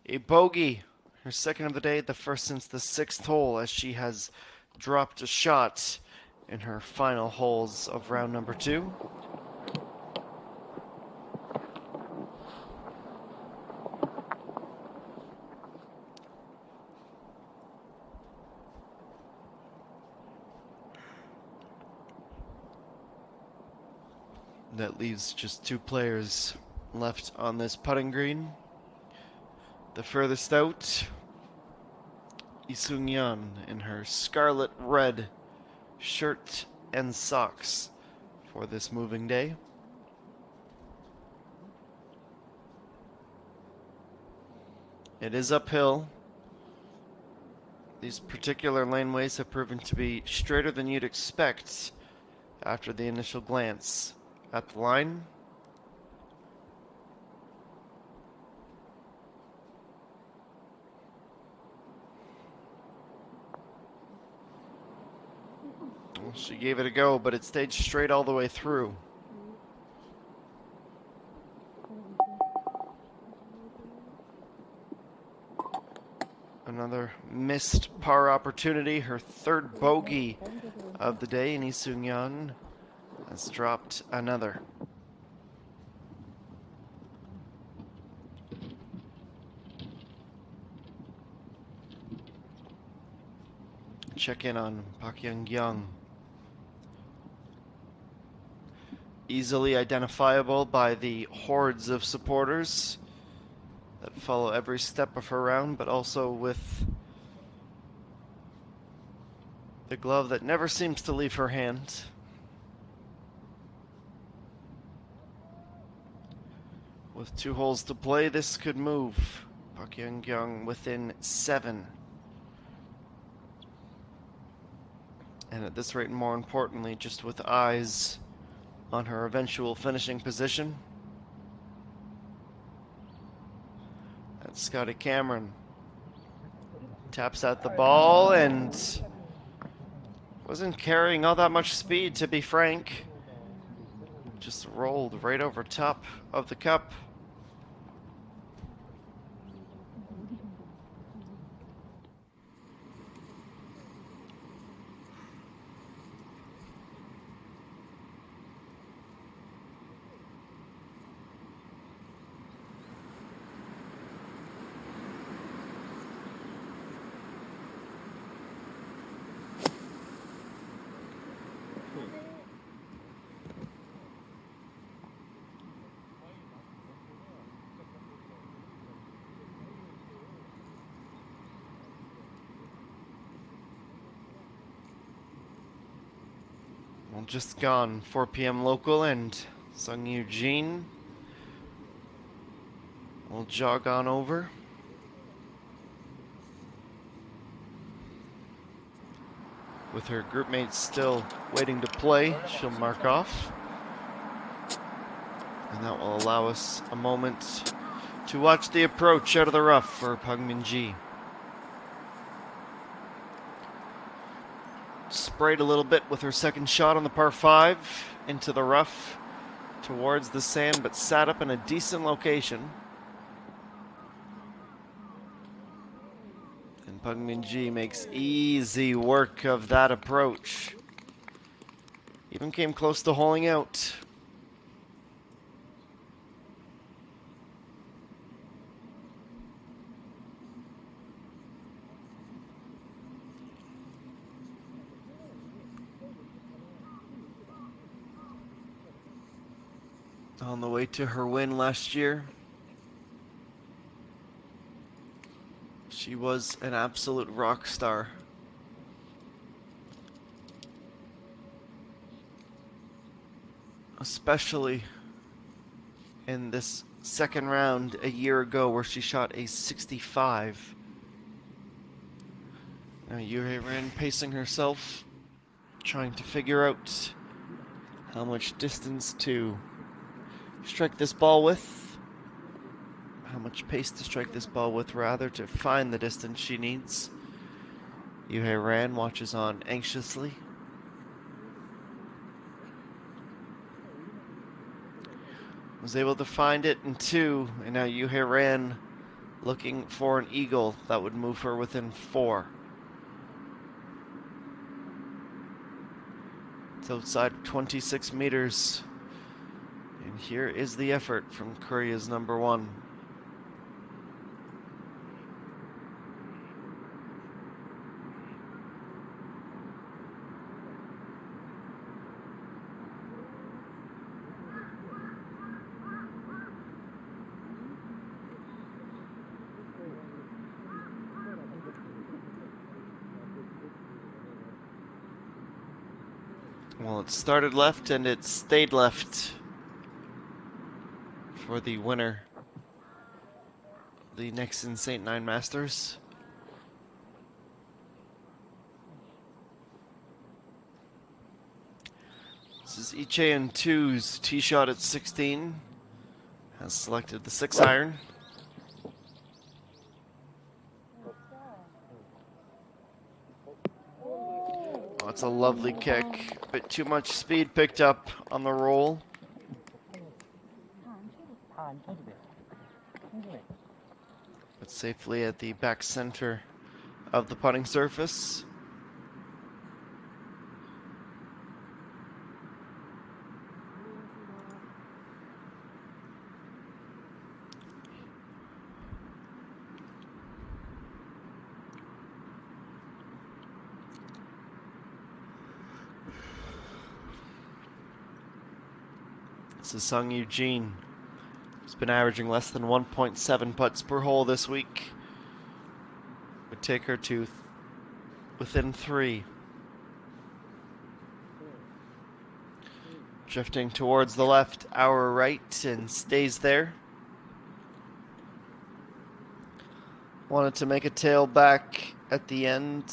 a bogey. Her second of the day, the first since the 6th hole, as she has dropped a shot in her final holes of round number 2. That leaves just 2 players left on this putting green. The furthest out, Isung-yeon in her scarlet red shirt and socks for this moving day. It is uphill. These particular laneways have proven to be straighter than you'd expect after the initial glance at the line. Well, she gave it a go, but it stayed straight all the way through. Another missed par opportunity, her 3rd bogey of the day, and Isung-yeon has dropped another. Check in on Park Young-kyung. Easily identifiable by the hordes of supporters that follow every step of her round, but also with the glove that never seems to leave her hand. With 2 holes to play, this could move Park Young-kyung within 7. And at this rate, more importantly, just with eyes on her eventual finishing position. That's Scotty Cameron. Taps out the ball and wasn't carrying all that much speed, to be frank. Just rolled right over top of the cup. Well, just gone 4 p.m. local, and Sung Eugene will jog on over. With her group mates still waiting to play, she'll mark off. And that will allow us a moment to watch the approach out of the rough for Pang Min-ji. Sprayed a little bit with her second shot on the par 5 into the rough towards the sand, but sat up in a decent location. And Pang Min-ji makes easy work of that approach. Even came close to holing out. On the way to her win last year, she was an absolute rock star. Especially in this second round a year ago where she shot a 65. Now Yoo Rin pacing herself, trying to figure out how much distance to strike this ball with, how much pace to strike this ball with, rather, to find the distance she needs. Yoo Rin watches on anxiously. Was able to find it in 2, and now Yuhei Ran looking for an eagle that would move her within 4. It's outside 26 meters. And here is the effort from Korea's number 1. Well, it started left and it stayed left for the winner, the Nixon St. Nine Masters. This is Iche 2's tee shot at 16. Has selected the 6 iron. Oh, it's a lovely kick. A bit too much speed picked up on the roll. But safely at the back center of the putting surface. This is Sung Eugene. He's been averaging less than 1.7 putts per hole this week. Would take her to within 3. Drifting towards the left, our right, and stays there. Wanted to make a tail back at the end.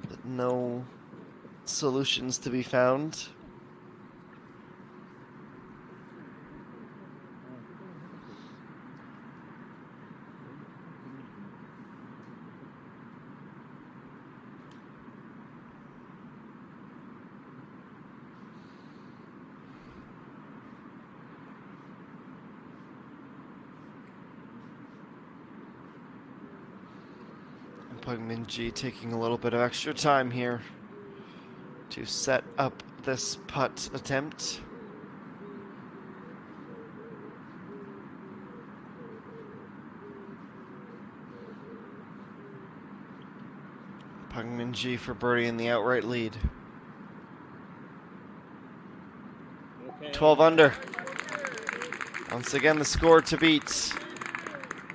But no solutions to be found. Min-ji taking a little bit of extra time here to set up this putt attempt. Peng Min-ji for birdie in the outright lead. 12 under. Once again, the score to beat.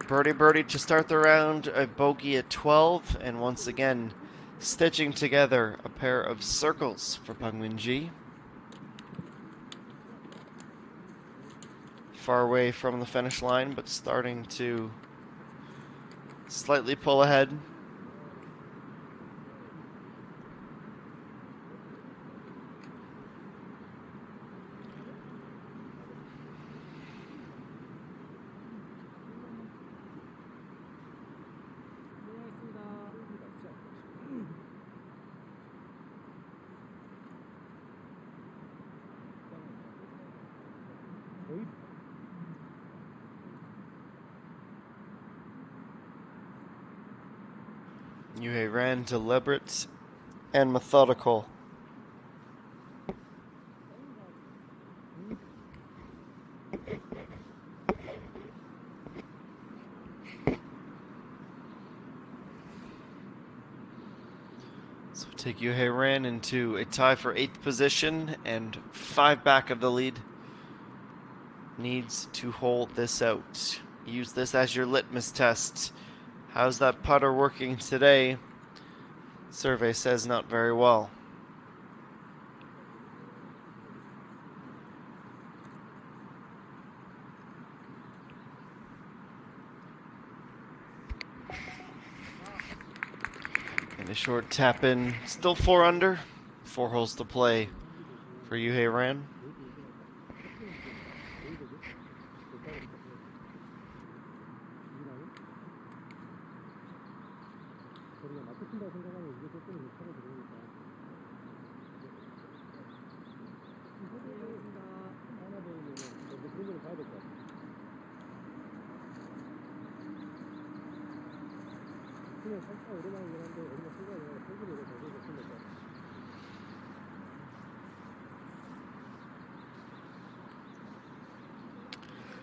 Birdie to start the round, a bogey at 12, and once again stitching together a pair of circles for Peng Min-ji. Far away from the finish line, but starting to slightly pull ahead. Yuhei Ran, deliberate and methodical. So take Yuhei Ran into a tie for 8th position and 5 back of the lead. Needs to hold this out. Use this as your litmus test. How's that putter working today? Survey says not very well. And a short tap in. Still 4 under. 4 holes to play for Yuhei Ran.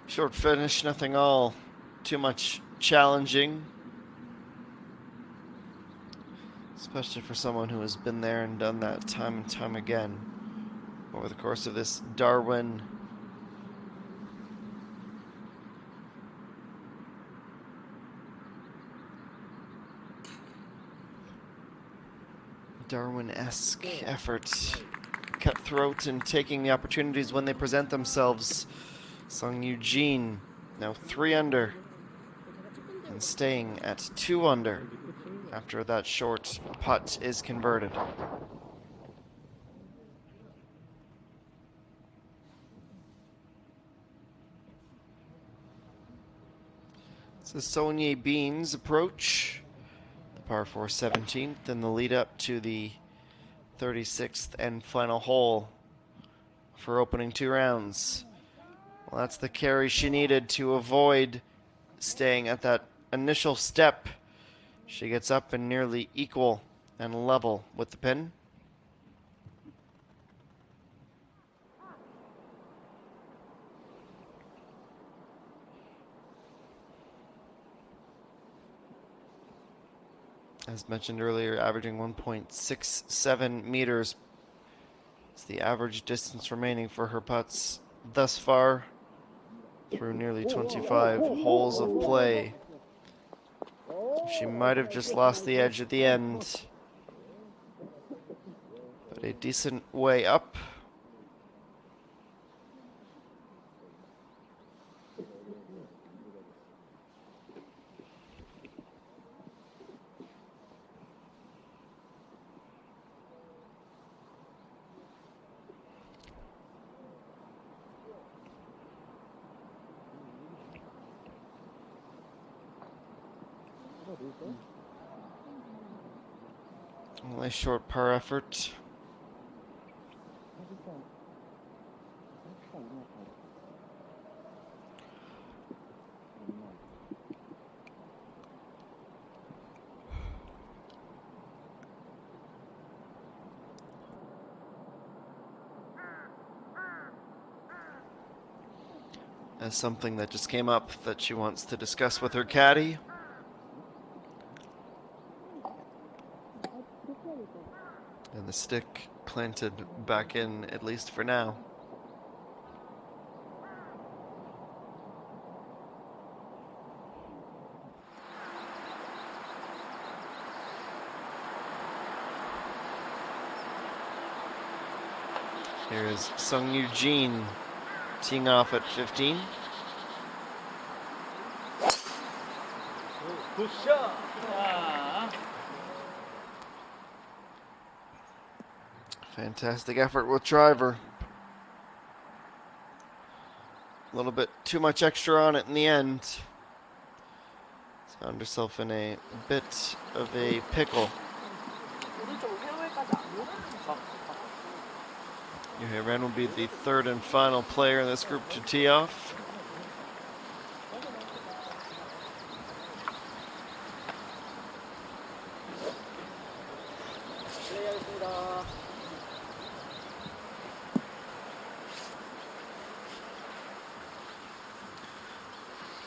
Short finish, nothing all too much challenging. Especially for someone who has been there and done that time and time again over the course of this Darwin Darwin-esque effort. Cutthroat and taking the opportunities when they present themselves. Sung Eugene now 3 under and staying at 2 under after that short putt is converted. This is Sonia Bean's approach, the par 4 17th, and the lead up to the 36th and final hole for opening 2 rounds. Well, that's the carry she needed to avoid staying at that initial step. She gets up and nearly equal and level with the pin. As mentioned earlier, averaging 1.67 meters. It's the average distance remaining for her putts thus far through nearly 25 holes of play. She might have just lost the edge at the end, but a decent way up. Only short par effort. As something that just came up that she wants to discuss with her caddy. And the stick planted back in, at least for now. Here is Sung Eugene teeing off at 15. Good shot. Fantastic effort with driver. A little bit too much extra on it in the end. Found herself in a bit of a pickle. Yuhei Ren will be the 3rd and final player in this group to tee off.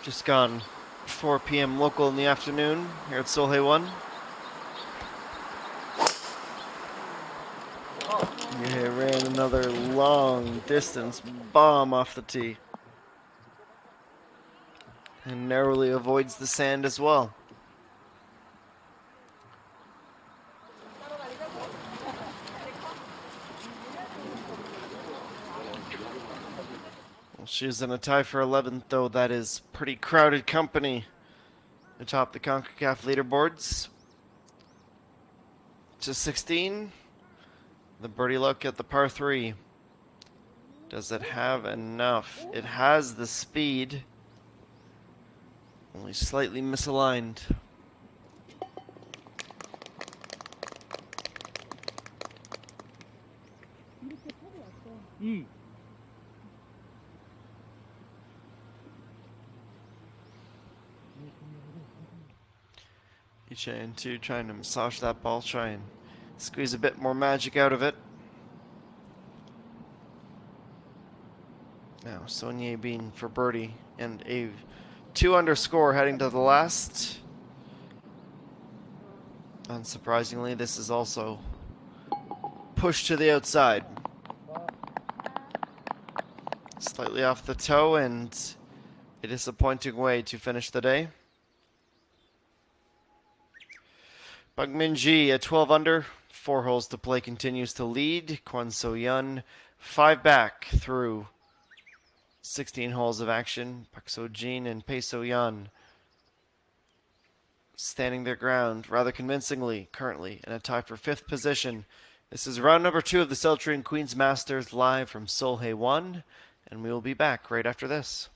Just gone 4 p.m. local in the afternoon here at Solheim 1. Yeah, ran another long distance bomb off the tee. And narrowly avoids the sand as well. Well, she's in a tie for 11th, though that is pretty crowded company atop the CONCACAF leaderboards. To 16. The birdie look at the par 3. Does it have enough? It has the speed. Only slightly misaligned. Chan too, trying to massage that ball, try and squeeze a bit more magic out of it. Now Saunier being for birdie and a 2-under score heading to the last. Unsurprisingly, this is also pushed to the outside. Slightly off the toe and a disappointing way to finish the day. Bugmin Ji at 12 under, 4 holes to play, continues to lead. Kwon So Yun 5 back through 16 holes of action. Pak So Jin and Pei So Yun standing their ground rather convincingly currently in a tie for 5th position. This is round number 2 of the Celltrion Queens Masters live from Seoul 1, and we will be back right after this.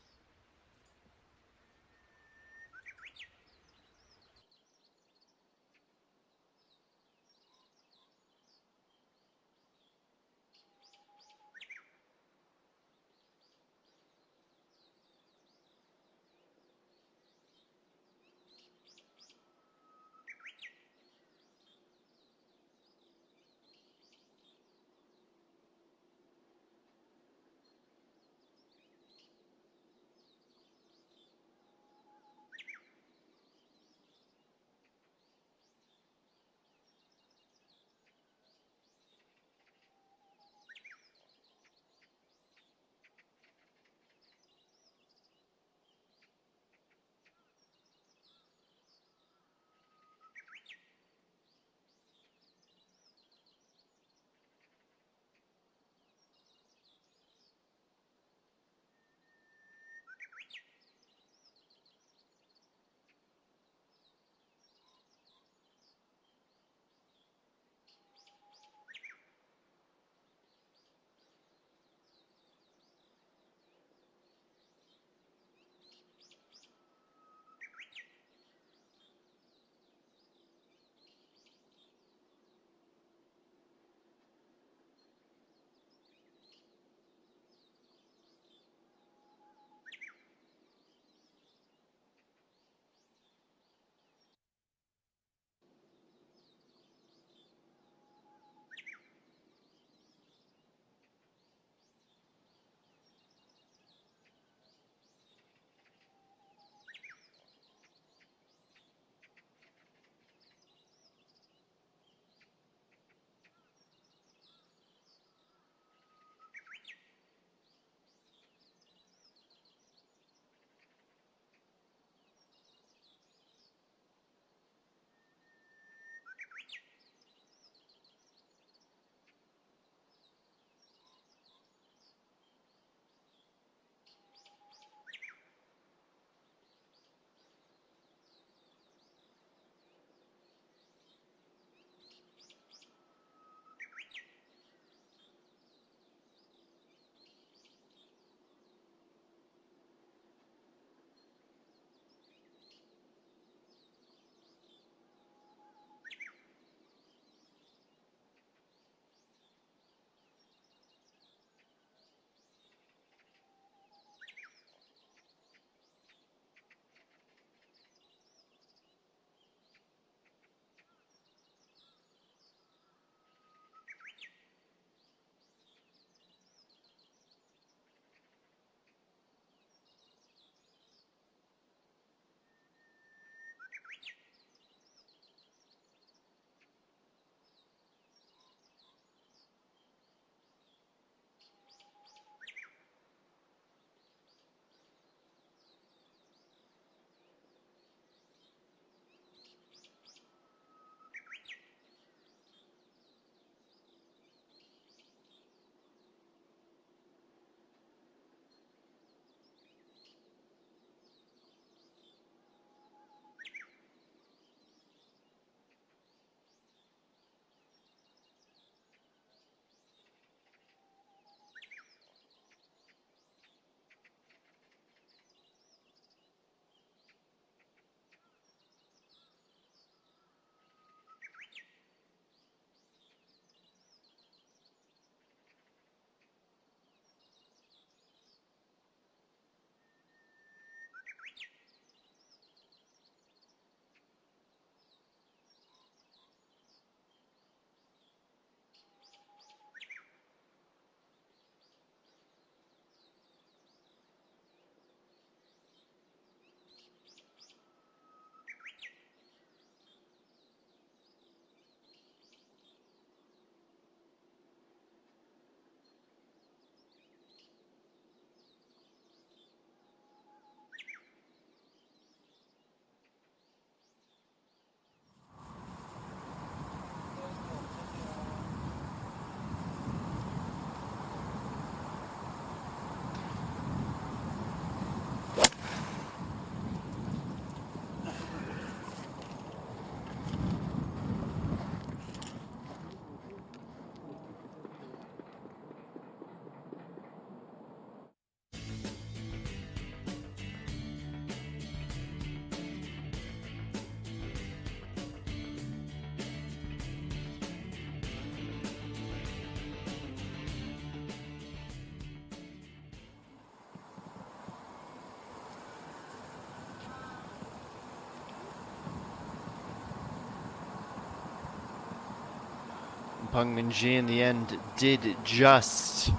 Peng Minji in the end did just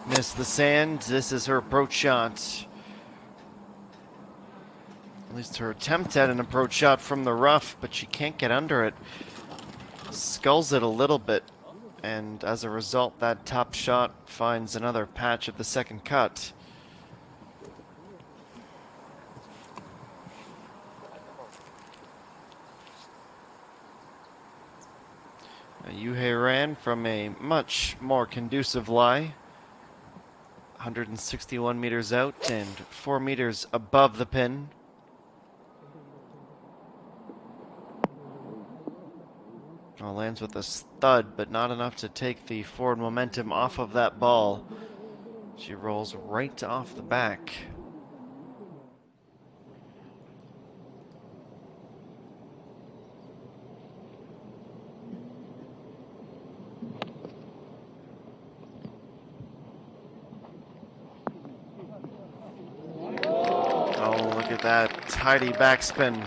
miss the sand. This is her approach shot. At least her attempt at an approach shot from the rough, but she can't get under it. Sculls it a little bit, and as a result, that top shot finds another patch of the second cut. Yuhei ran from a much more conducive lie. 161 meters out and 4 meters above the pin. Well, lands with a thud, but not enough to take the forward momentum off of that ball. She rolls right off the back. Oh, look at that tidy backspin.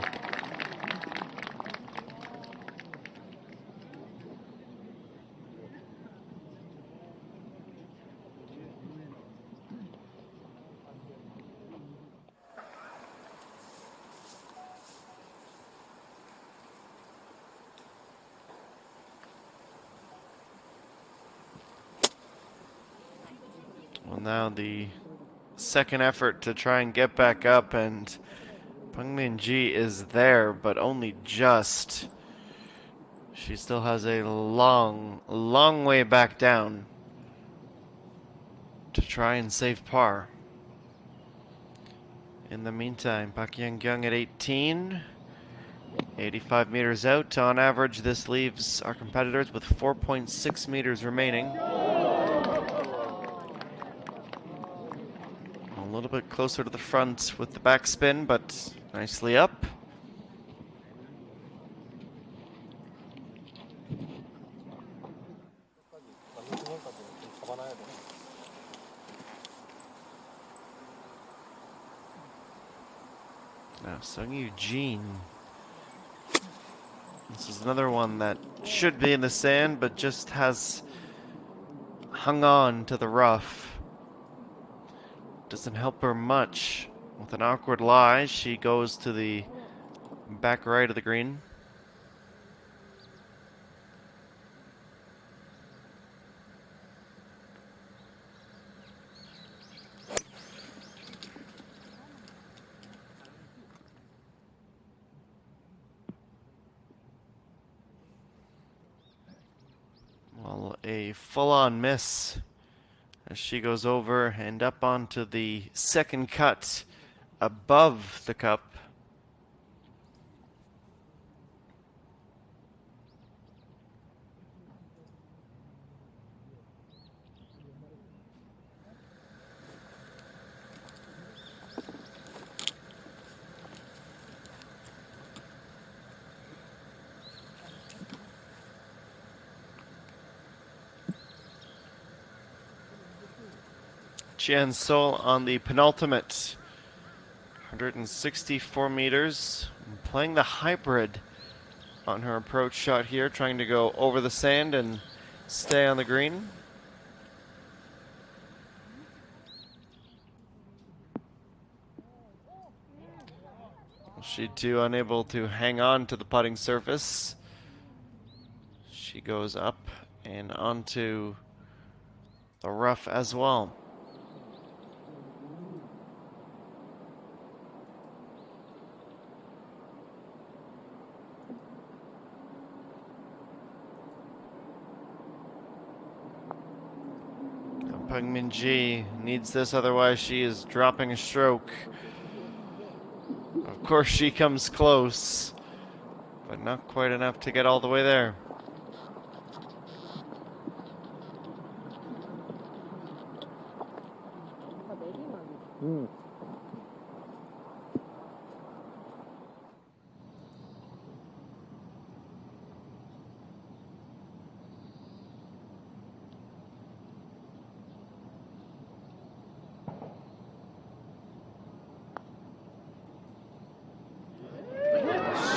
Well, now the second effort to try and get back up, and Peng Minji is there, but only just. She still has a long way back down to try and save par. In the meantime, Pak Yang at 18, 85 meters out. On average, this leaves our competitors with 4.6 meters remaining. A little bit closer to the front with the backspin, but nicely up. Now, Sung Eugene. This is another one that should be in the sand, but just has hung on to the rough. Doesn't help her much. With an awkward lie, she goes to the back right of the green. Well, a full-on miss as she goes over and up onto the second cut above the cup. Chen Sol on the penultimate, 164 meters, playing the hybrid on her approach shot here, trying to go over the sand and stay on the green. She too unable to hang on to the putting surface. She goes up and onto the rough as well. Peng Minji needs this, otherwise she is dropping a stroke. Of course she comes close, but not quite enough to get all the way there.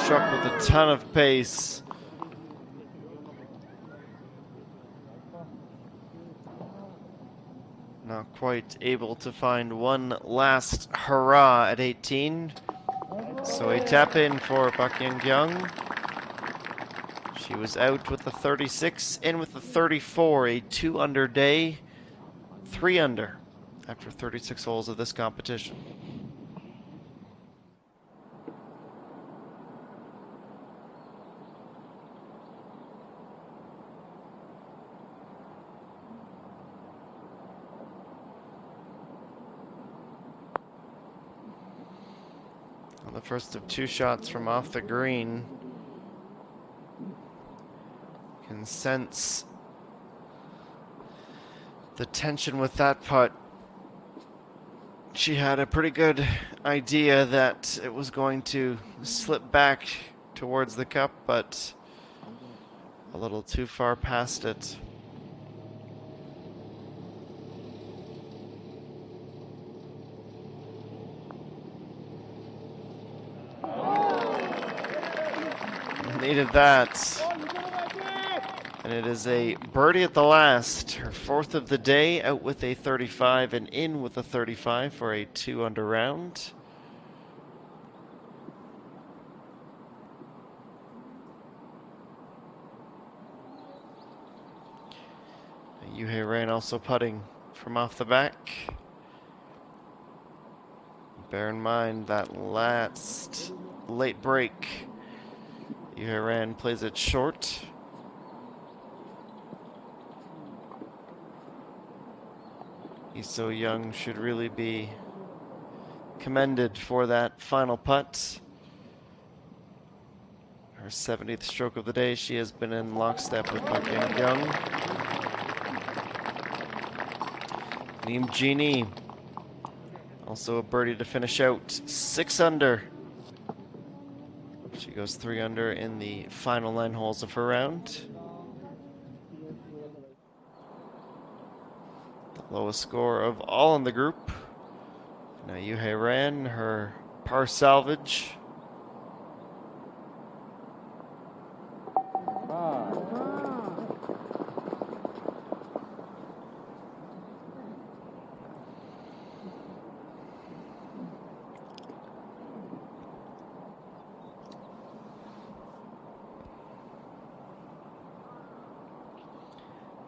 Struck with a ton of pace. Not quite able to find one last hurrah at 18. So a tap in for Pak Young. She was out with the 36, in with the 34, a 2 under day, 3 under after 36 holes of this competition. On the first of 2 shots from off the green. Can sense the tension with that putt. She had a pretty good idea that it was going to slip back towards the cup, but a little too far past it. Needed that. And it is a birdie at the last. Her 4th of the day, out with a 35 and in with a 35 for a 2 under round. Yuhei Ran also putting from off the back. Bear in mind that last late break, Yuhei Ran plays it short. He's so young, should really be commended for that final putt. Her 70th stroke of the day. She has been in lockstep with Pak Young. Neem Genie, also a birdie to finish out, 6 under. She goes 3 under in the final 9 holes of her round. Lowest score of all in the group. Now Yuhei Ran, her par salvage.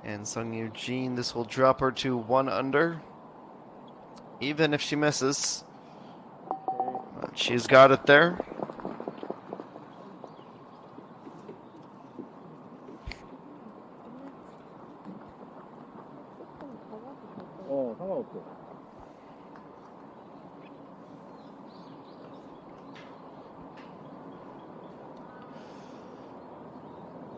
And Sung Eugene, this will drop her to 1 under. Even if she misses, she's got it there.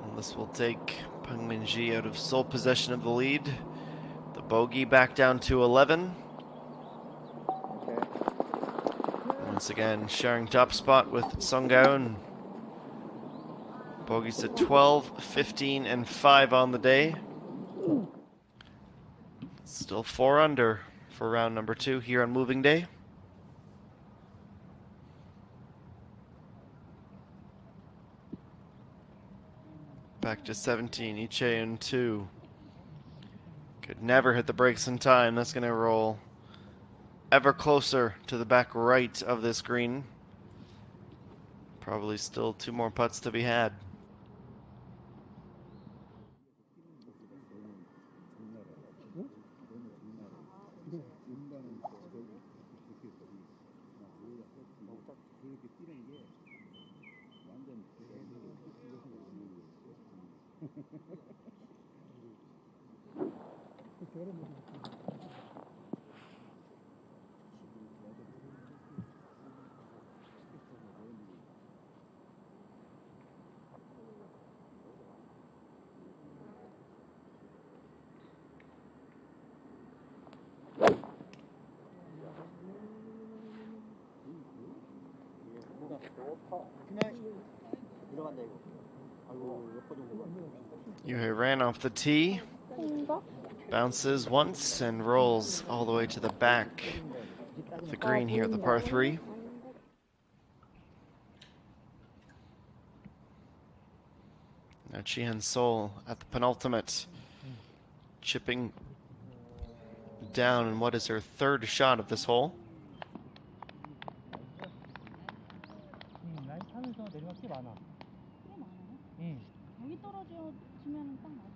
And this will take Peng Minji out of sole possession of the lead. The bogey back down to 11. Once again, sharing top spot with Sung Gaun. Bogeys at 12, 15, and 5 on the day. Still 4 under for round number 2 here on moving day. Back to 17, Icheon 2. Could never hit the brakes in time. That's going to roll ever closer to the back right of this green. Probably still 2 more putts to be had. Yuhei Ran off the tee, bounces once and rolls all the way to the back of the green here at the par 3. Now Chihan Sol at the penultimate, chipping down in what is her third shot of this hole. 라인 타면서 내리막 꽤 많아. 꽤 많아요? 응. 여기 떨어지면 딱 맞아.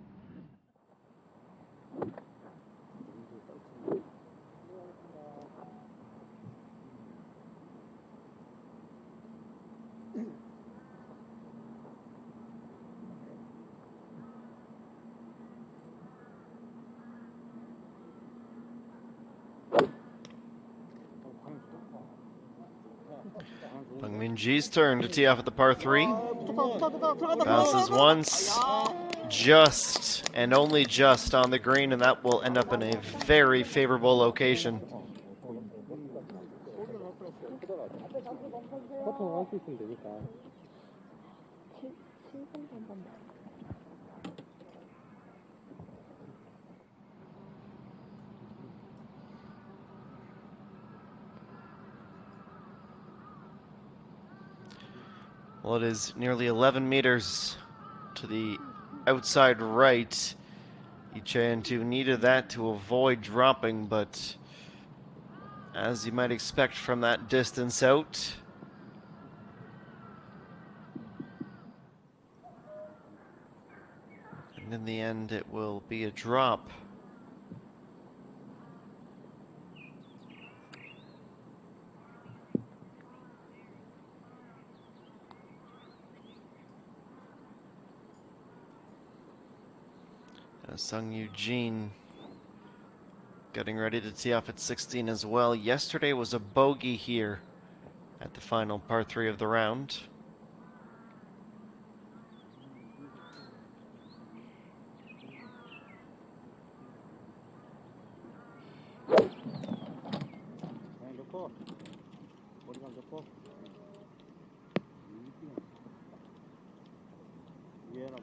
Peng Min-ji's turn to tee off at the par 3. Bounces once, just and only just on the green, and that will end up in a very favorable location. Well, it is nearly 11 meters to the outside right. Ichayantu needed that to avoid dropping, but as you might expect from that distance out, and in the end it will be a drop. Sung Eugene getting ready to tee off at 16 as well. Yesterday was a bogey here at the final par 3 of the round.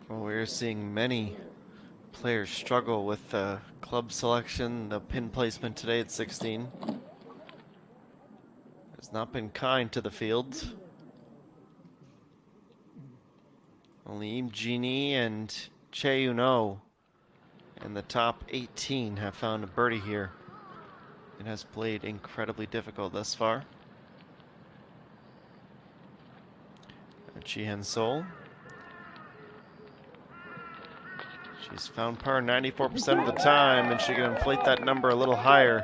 Well, we're seeing many players struggle with club selection. The pin placement today at 16 has not been kind to the field. Only Im Genie and Che Uno in the top 18 have found a birdie here. It has played incredibly difficult thus far. Chi Hen Sol. She's found par 94% of the time, and she can inflate that number a little higher.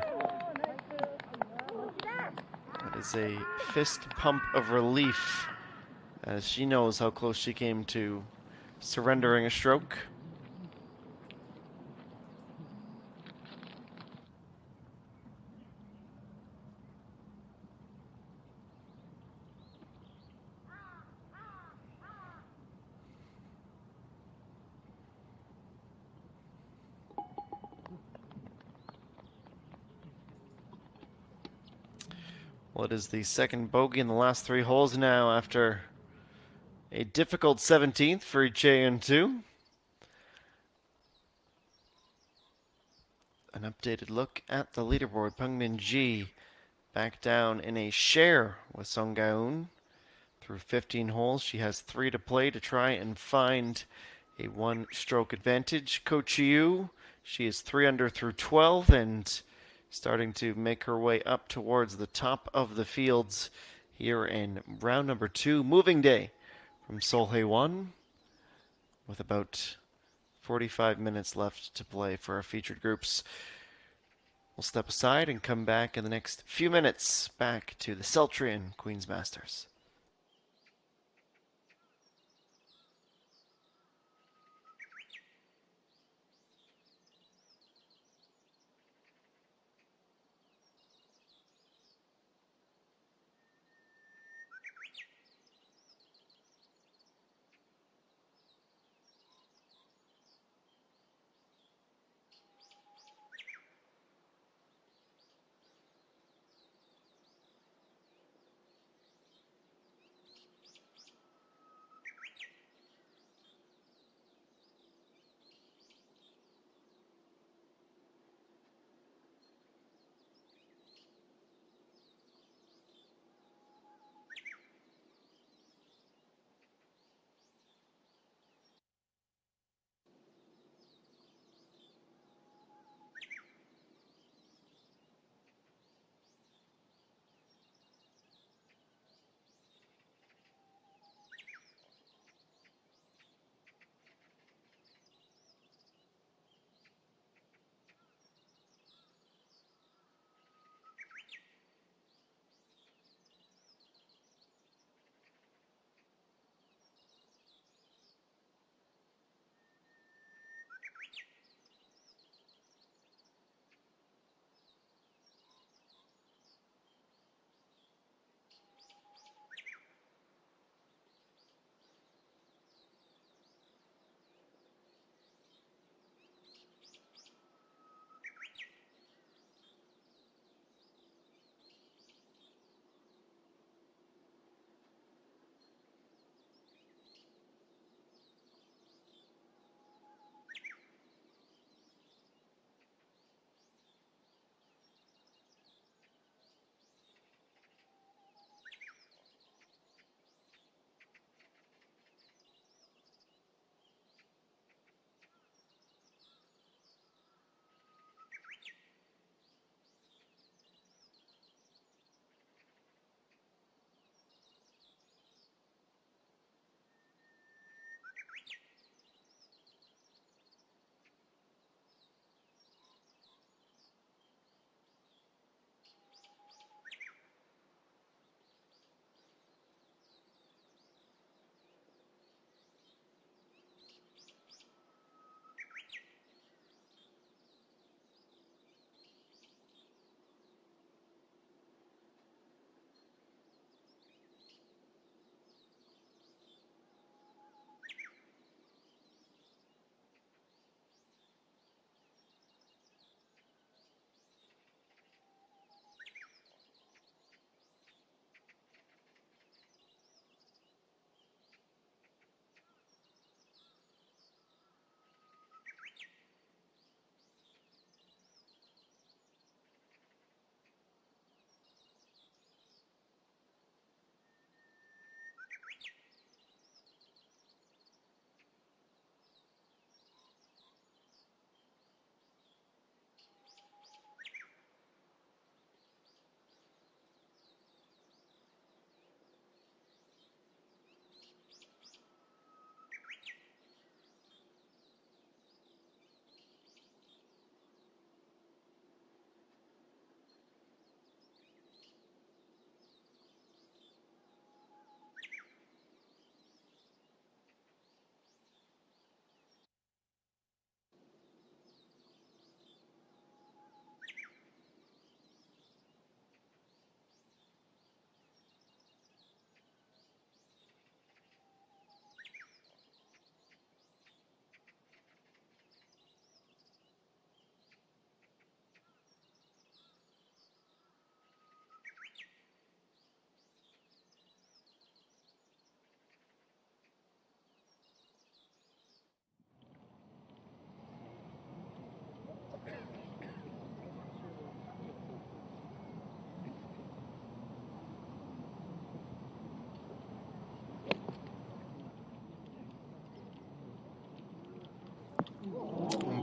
That is a fist pump of relief, as she knows how close she came to surrendering a stroke. Well, it is the second bogey in the last 3 holes now after a difficult 17th for Ichayantu. An updated look at the leaderboard. Peng Min-ji back down in a share with Song Ga-eun. Through 15 holes, she has 3 to play to try and find a 1-stroke advantage. Ko Chiu, she is 3 under through 12 and starting to make her way up towards the top of the fields here in round number 2, moving day from Seoul Hae-won, with about 45 minutes left to play for our featured groups. We'll step aside and come back in the next few minutes back to the Celltrion Queen's Masters.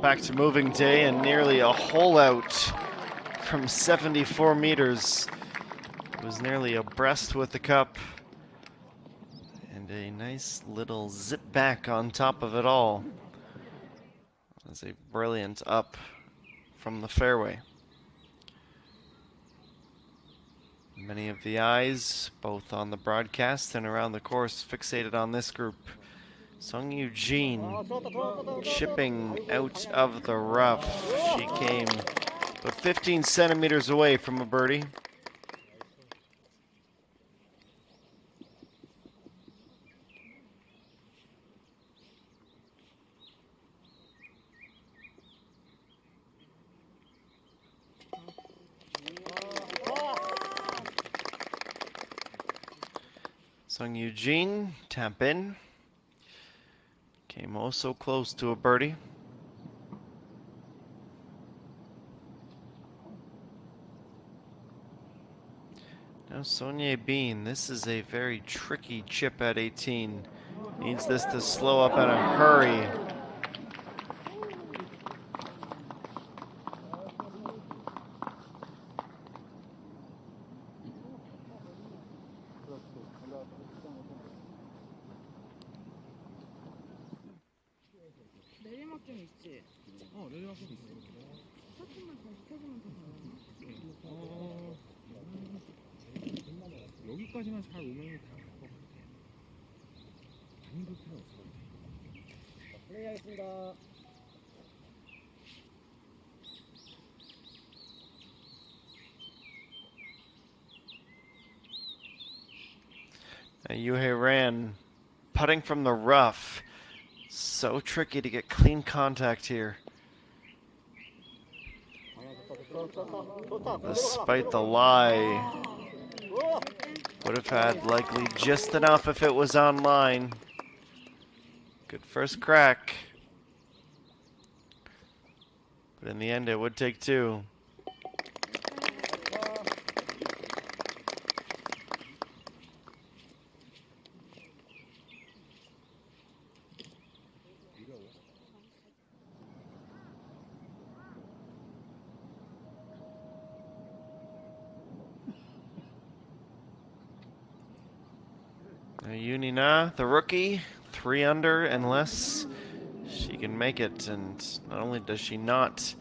back to moving day and nearly a hole out from 74 meters. It was nearly abreast with the cup. And a nice little zip back on top of it all. It was a brilliant up from the fairway. Many of the eyes, both on the broadcast and around the course, fixated on this group. Sung Eugene chipping out of the rough. She came about 15 centimeters away from a birdie. Sung Eugene, tap in. Came oh so close to a birdie. Now Sonia Bean, this is a very tricky chip at 18. Needs this to slow up in a hurry. 내리막 좀 있지? 내리막 좀 있어. 조금만 더 시켜주면 더 여기까지만 잘 오면 다 갈 것 같아. 많이 볼 필요 없어. 플레이하겠습니다. Yuhei Ran putting from the rough. So tricky to get clean contact here. Despite the lie, would have had likely just enough if it was on line. Good first crack. But in the end, it would take two. Yunina, the rookie, 3 under unless she can make it. And not only does she not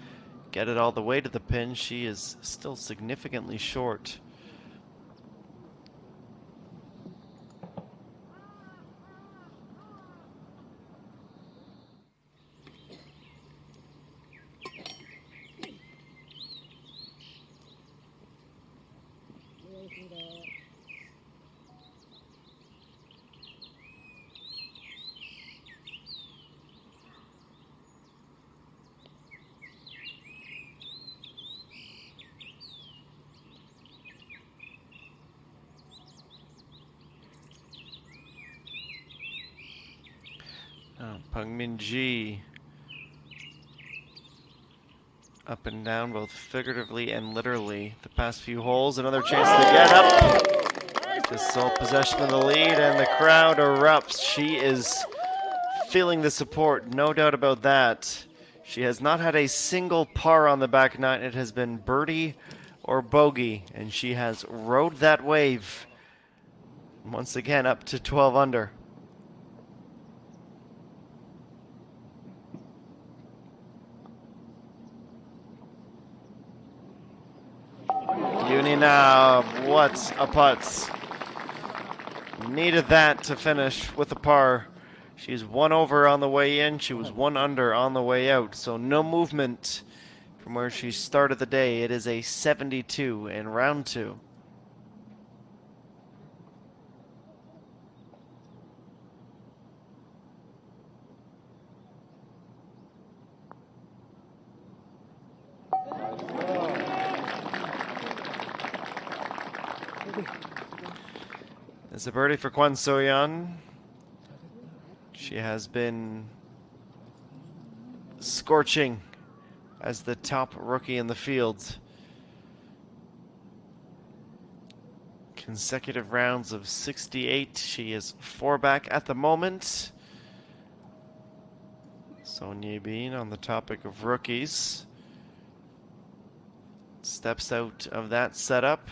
get it all the way to the pin, she is still significantly short. Peng Min-ji up and down both figuratively and literally the past few holes. Another chance to get up. Just sole possession of the lead and the crowd erupts. She is feeling the support, no doubt about that. She has not had a single par on the back nine. It has been birdie or bogey, and she has rode that wave once again up to 12 under. Now, what a putt. Needed that to finish with a par. She's 1 over on the way in. She was 1 under on the way out. So no movement from where she started the day. It is a 72 in round 2. It's a birdie for Kwan So-yeon. She has been scorching as the top rookie in the field. Consecutive rounds of 68. She is 4 back at the moment. Sonia Bean, on the topic of rookies, steps out of that setup.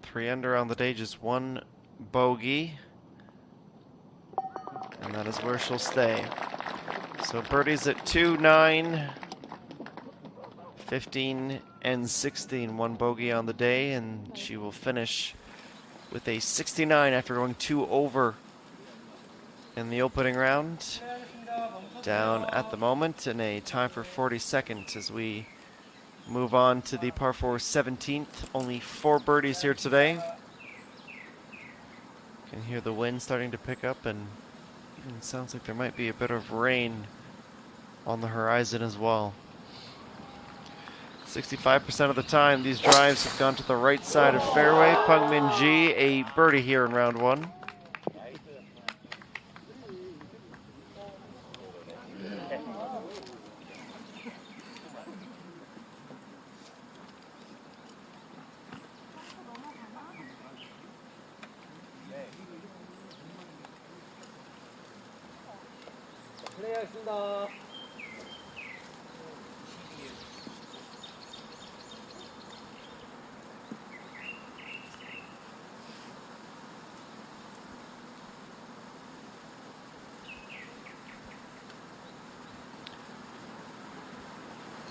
Three under on the day, just one bogey. And that is where she'll stay. So birdies at 2, 9, 15, and 16. One bogey on the day, and she will finish with a 69 after going 2 over in the opening round. Down at the moment, and a tie for 42nd as we move on to the par 4 17th. Only 4 birdies here today. You can hear the wind starting to pick up, and even sounds like there might be a bit of rain on the horizon as well. 65% of the time, these drives have gone to the right side of fairway. Peng Min Ji, a birdie here in round 1. 플레이하겠습니다.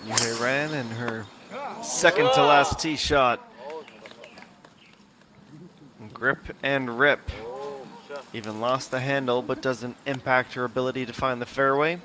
Yuhei Ran and her second to last tee shot. Grip and rip. Even lost the handle, but doesn't impact her ability to find the fairway.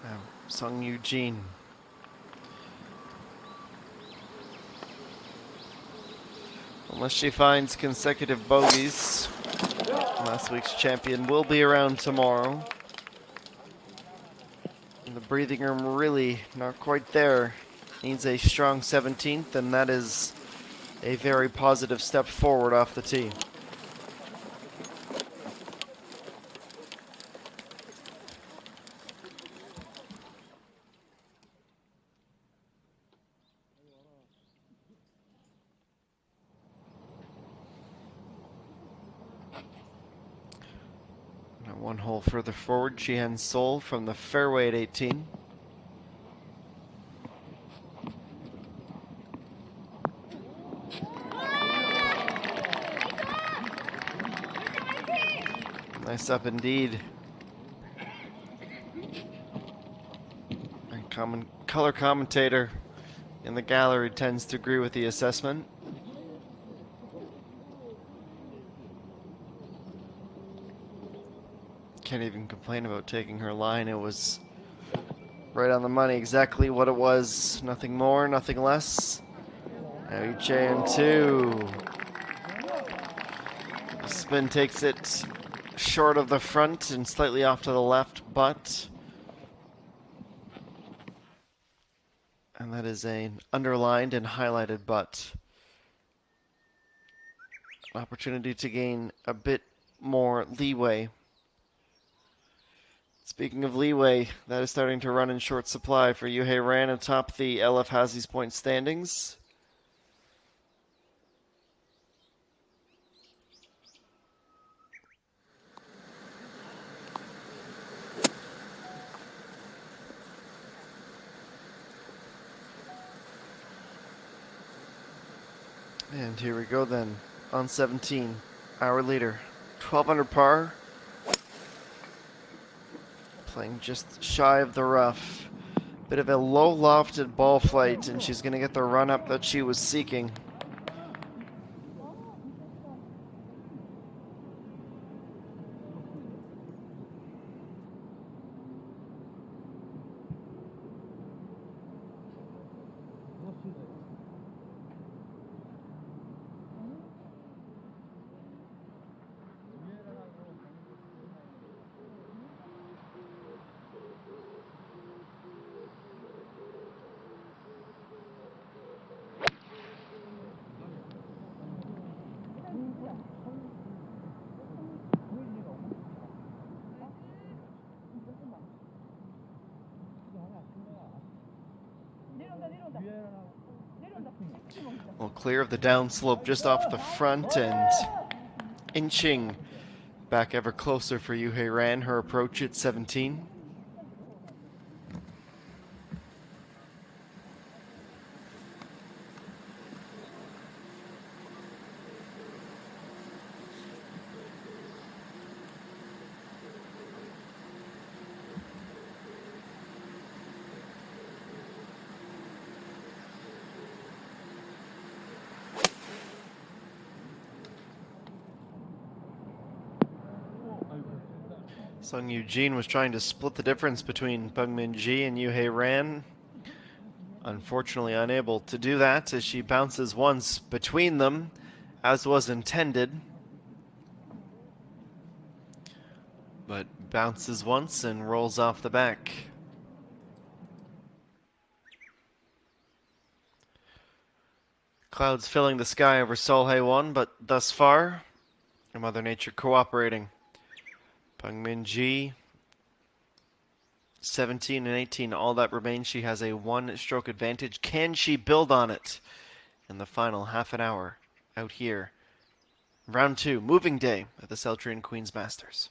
Now, Sung Eugene. Unless she finds consecutive bogeys, last week's champion will be around tomorrow. And the breathing room really not quite there. Needs a strong 17th, and that is a very positive step forward off the tee. Now one hole further forward, Jihan Sol from the fairway at 18. Nice up indeed. And color commentator in the gallery tends to agree with the assessment. Can't even complain about taking her line. It was right on the money, exactly what it was. Nothing more, nothing less. Now HAN2. The spin takes it short of the front and slightly off to the left, but... And that is an underlined and highlighted but. An opportunity to gain a bit more leeway. Speaking of leeway, that is starting to run in short supply for Yuhei Ran atop the LF Hazi's point standings. And here we go then, on 17, our leader, 12 under par, playing just shy of the rough. Bit of a low lofted ball flight, and she's going to get the run up that she was seeking. Well, clear of the downslope just off the front and inching back ever closer for Yuhei Ran, her approach at 17. Sung Eugene was trying to split the difference between Bung Min Ji and Yuhei Ran. Unfortunately unable to do that as she bounces once between them, as was intended. But bounces once and rolls off the back. Clouds filling the sky over Solhae 1, but thus far, Mother Nature cooperating. Bung Min Ji, 17 and 18, all that remains. She has a one-stroke advantage. Can she build on it in the final half an hour out here? Round 2, moving day at the Celltrion Queen's Masters.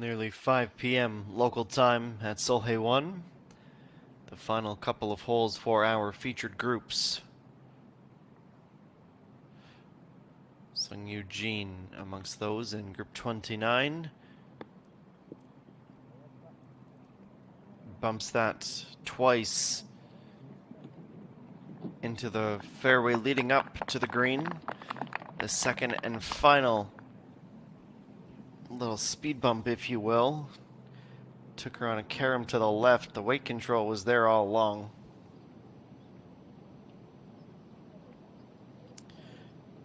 Nearly 5 p.m. local time at Solheim 1. The final couple of holes for our featured groups. Sung Eugene amongst those in group 29. Bumps that twice into the fairway leading up to the green. The second and final little speed bump, if you will. Took her on a carom to the left. The weight control was there all along.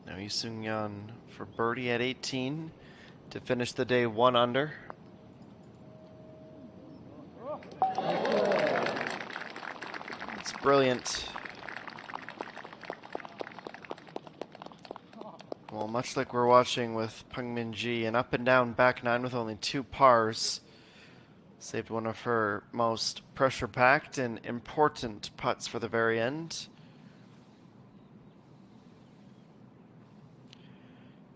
Now Lee Seung-yeon for birdie at 18 to finish the day 1 under. It's brilliant. Well, much like we're watching with Peng Min-ji, an up and down back nine with only 2 pars. Saved one of her most pressure-packed and important putts for the very end.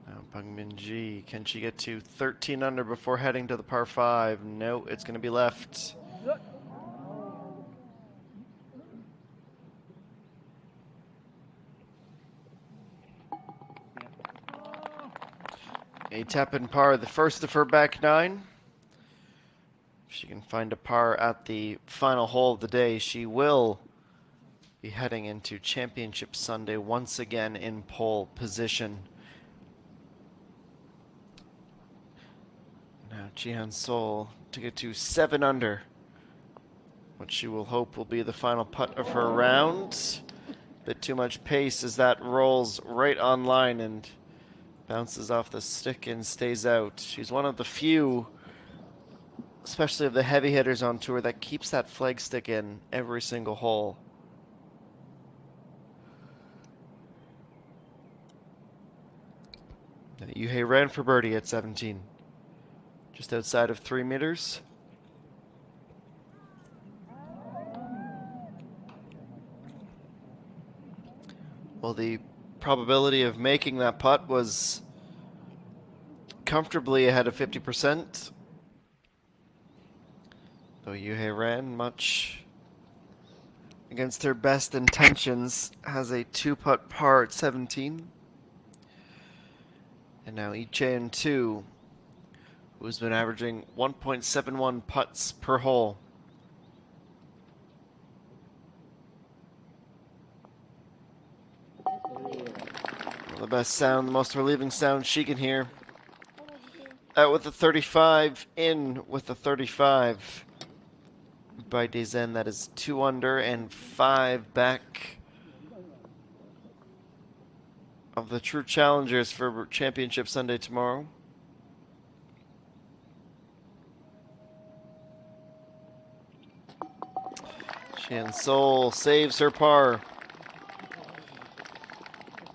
Now Peng Min-ji, can she get to 13 under before heading to the par 5? No, it's going to be left. A tap in par, the first of her back 9. If she can find a par at the final hole of the day, she will be heading into Championship Sunday once again in pole position. Now Jihan Sol to get to 7 under, what she will hope will be the final putt of her round. Bit too much pace as that rolls right on line and bounces off the stick and stays out. She's one of the few, especially of the heavy hitters on tour, that keeps that flag stick in every single hole. Now, Yuhei ran for birdie at 17, just outside of 3 meters. Well, the probability of making that putt was comfortably ahead of 50%. Though Yuhei ran much against her best intentions, has a 2-putt par at 17. And now Lee Chae-in, who's been averaging 1.71 putts per hole. The best sound, the most relieving sound she can hear. Out with the 35, in with the 35. By day's end, that is 2 under and 5 back of the true challengers for Championship Sunday tomorrow. Jihan Sol saves her par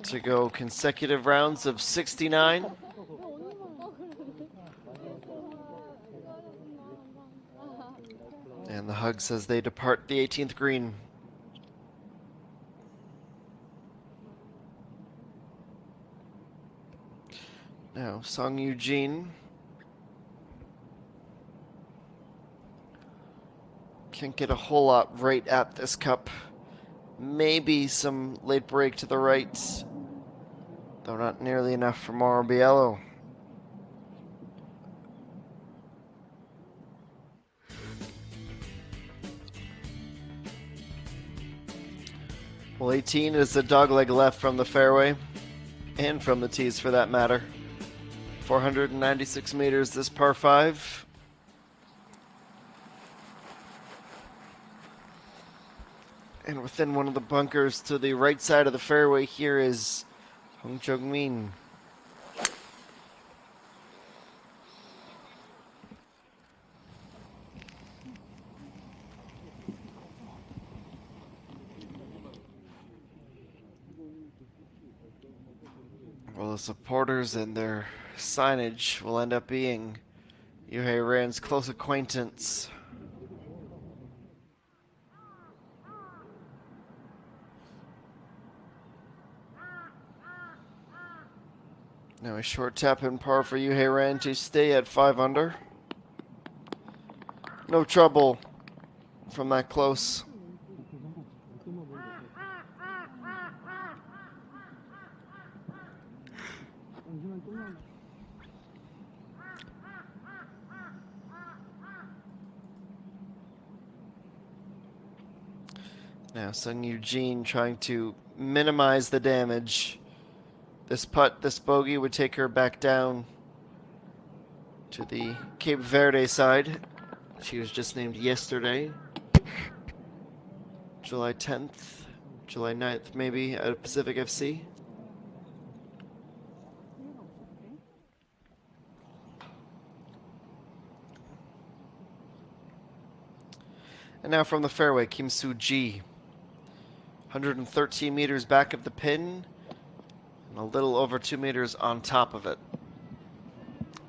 to go consecutive rounds of 69. And the hugs as they depart the 18th green. Now, Sung Eugene can't get a whole lot right at this cup. Maybe some late break to the right, though not nearly enough for Mauro Biello. Well, 18 is the dogleg left from the fairway, and from the tees for that matter. 496 meters this par 5. And within one of the bunkers to the right side of the fairway here is Hong Jung-min. Well, the supporters and their signage will end up being Yuhei Ran's close acquaintance. Now a short tap in par for Yuhei Ran to stay at 5 under. No trouble from that close. Now Sung Eugene trying to minimize the damage. This putt, this bogey would take her back down to the Cape Verde side. She was just named yesterday. July 10th, July 9th maybe at Pacific FC. And now from the fairway, Kim Soo-ji. 113 meters back of the pin, and a little over 2 meters on top of it.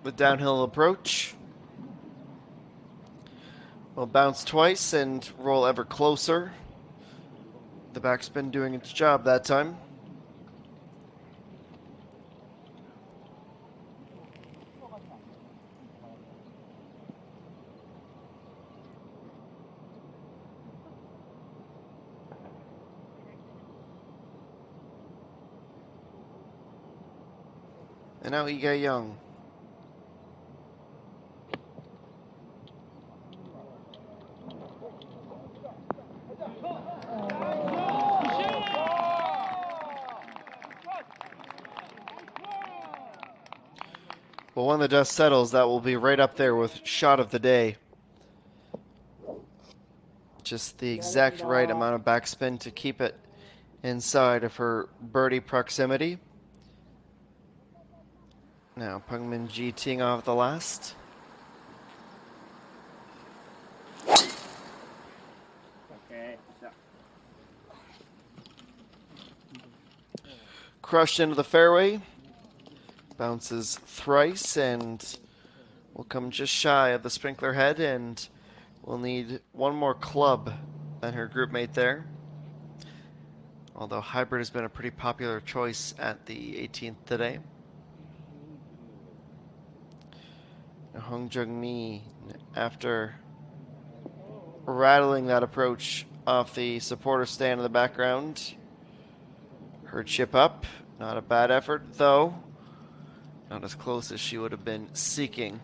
The downhill approach will bounce twice and roll ever closer. The backspin doing its job that time. And now Ige Young. Well, when the dust settles, that will be right up there with shot of the day. Just the exact right amount of backspin to keep it inside of her birdie proximity. Now, Pungmin Ji teeing off the last. Crushed into the fairway. Bounces thrice and will come just shy of the sprinkler head, and will need one more club than her group mate there. Although hybrid has been a pretty popular choice at the 18th today. Hong Jung-mi, after rattling that approach off the supporter stand in the background, her chip up. Not a bad effort, though. Not as close as she would have been seeking.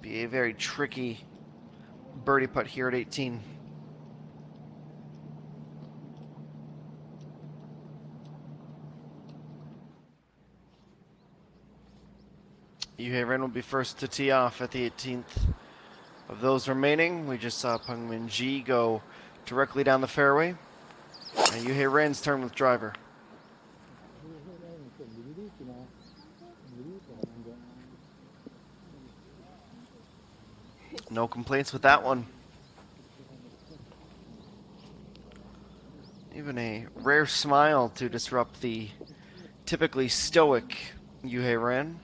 Be a very tricky birdie putt here at 18. Yuhei Ren will be first to tee off at the 18th. Of those remaining, we just saw Pungmin Ji go directly down the fairway. And Yuhei Ren's turn with driver. No complaints with that one. Even a rare smile to disrupt the typically stoic Yuhei Ren.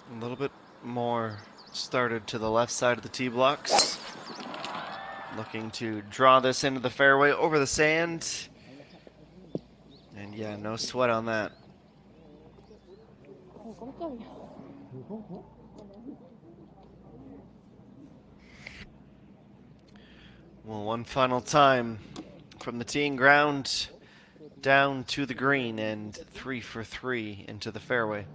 A little bit more started to the left side of the tee blocks. Looking to draw this into the fairway over the sand. And yeah, no sweat on that. Well, one final time from the teeing ground down to the green, and 3 for 3 into the fairway.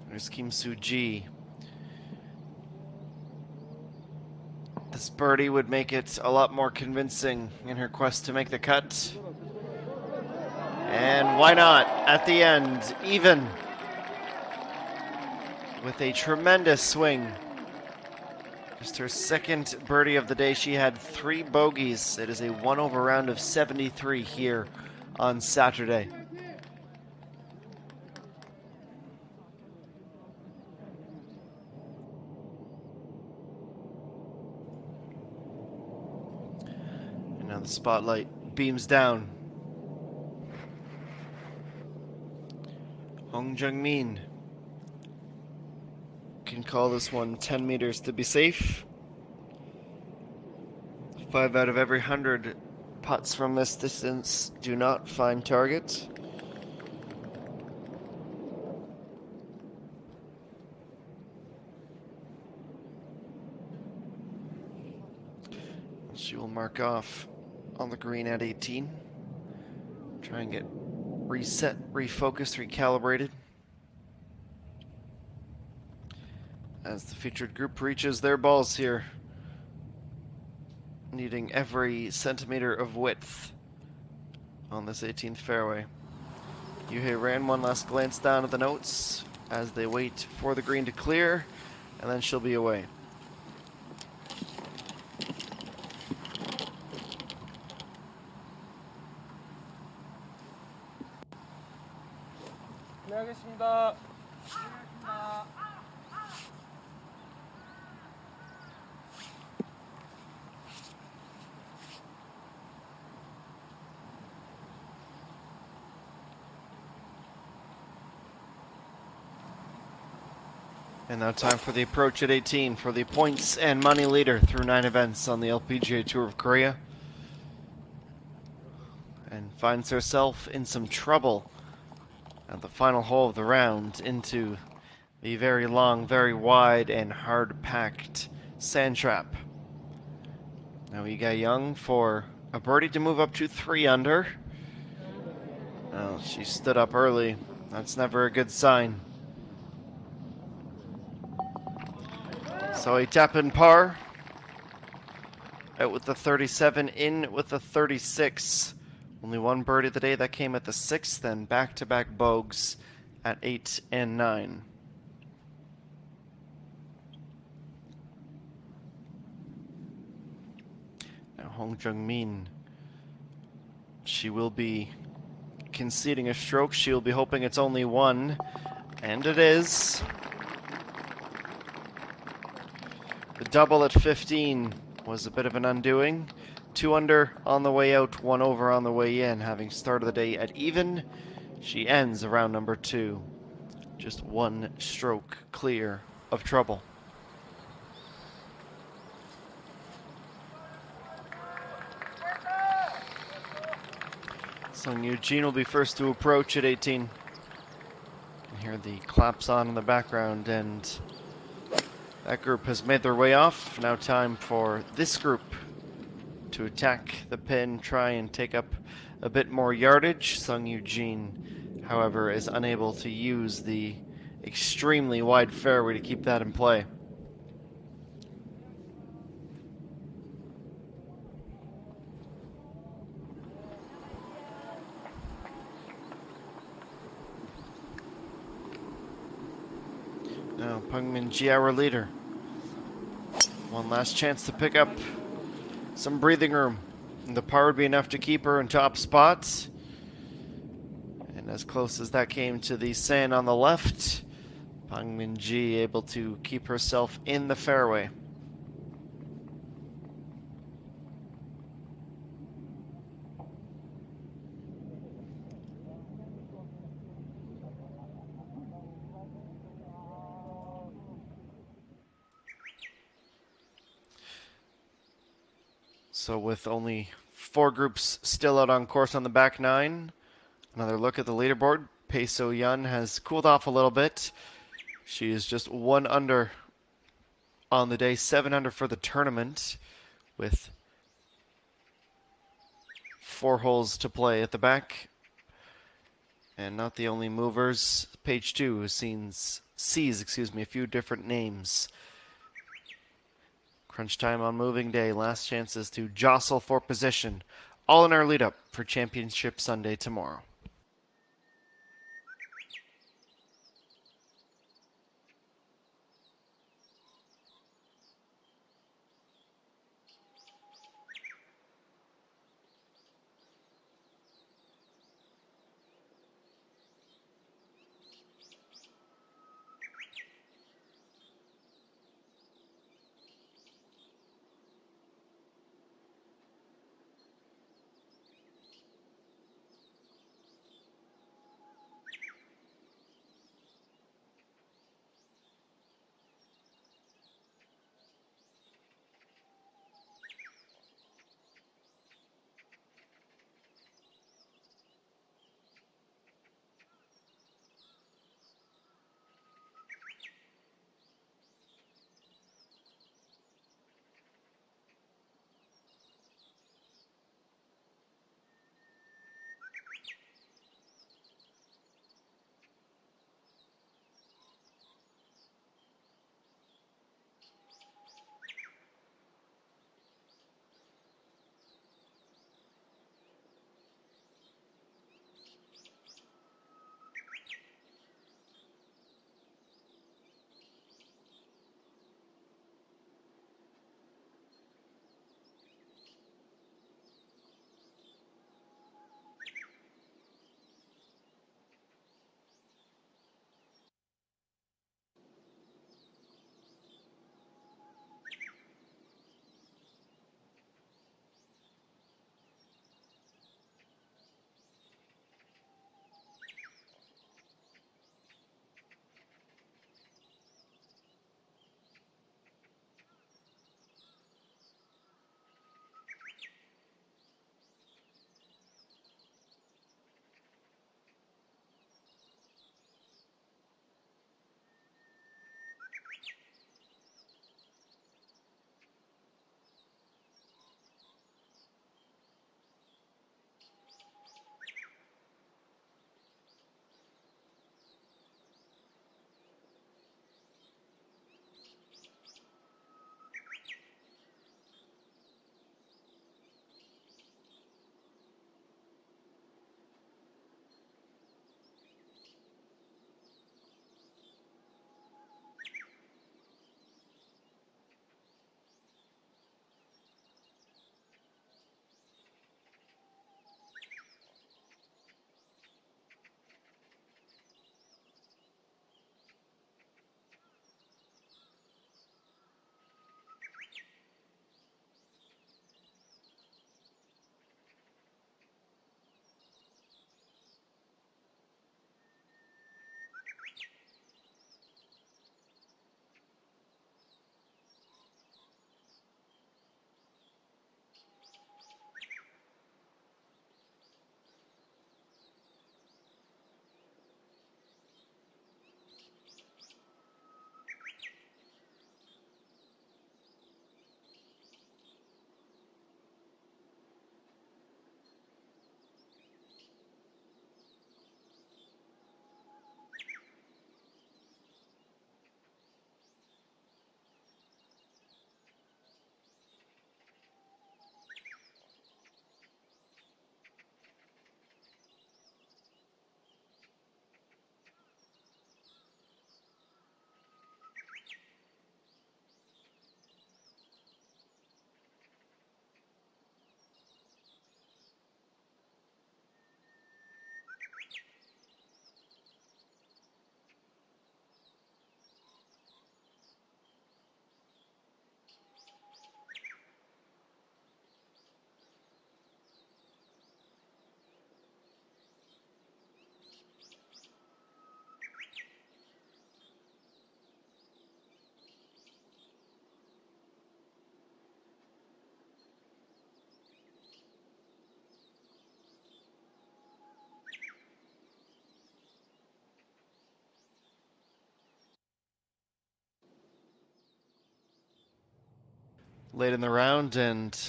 There's Kim Soo-ji. This birdie would make it a lot more convincing in her quest to make the cut. And why not? At the end, even with a tremendous swing Just her second birdie of the day. She had 3 bogeys. It is a 1-over round of 73 here on Saturday. And now the spotlight beams down. Hong Jung-min can call this one 10 meters to be safe. 5 out of every 100 putts from this distance do not find target. She will mark off on the green at 18. Try and get reset, refocused, recalibrated. As the featured group reaches their balls here, needing every centimeter of width on this 18th fairway. Yuhei ran one last glance down at the notes as they wait for the green to clear, and then she'll be away. 플레이하겠습니다. And now time for the approach at 18 for the points and money leader through 9 events on the LPGA Tour of Korea. And finds herself in some trouble at the final hole of the round into the very long, very wide, and hard-packed sand trap. Now we got Young for a birdie to move up to 3 under. Oh, she stood up early. That's never a good sign. So a tap in par. Out with the 37, in with the 36. Only one birdie of the day that came at the 6th, then back-to-back bogeys at 8 and 9. Now Hong Jung-min, she will be conceding a stroke. She'll be hoping it's only one, and it is. The double at 15 was a bit of an undoing. 2 under on the way out, 1 over on the way in. Having started the day at even, she ends round number 2. Just 1 stroke clear of trouble. Sung Eugene will be first to approach at 18. You can hear the claps on in the background, and that group has made their way off. Now time for this group to attack the pin, try and take up a bit more yardage. Sung Eugene, however, is unable to use the extremely wide fairway to keep that in play. Now, Peng Min-ji, our leader. One last chance to pick up some breathing room. And the par would be enough to keep her in top spots. And as close as that came to the sand on the left, Peng Min-ji able to keep herself in the fairway. So with only 4 groups still out on course on the back 9, another look at the leaderboard. Pei So-yeon has cooled off a little bit. She is just 1 under on the day, 7 under for the tournament, with 4 holes to play at the back. And not the only movers. Page 2 sees a few different names. Crunch time on moving day. Last chances to jostle for position. All in our lead up for Championship Sunday tomorrow. late in the round and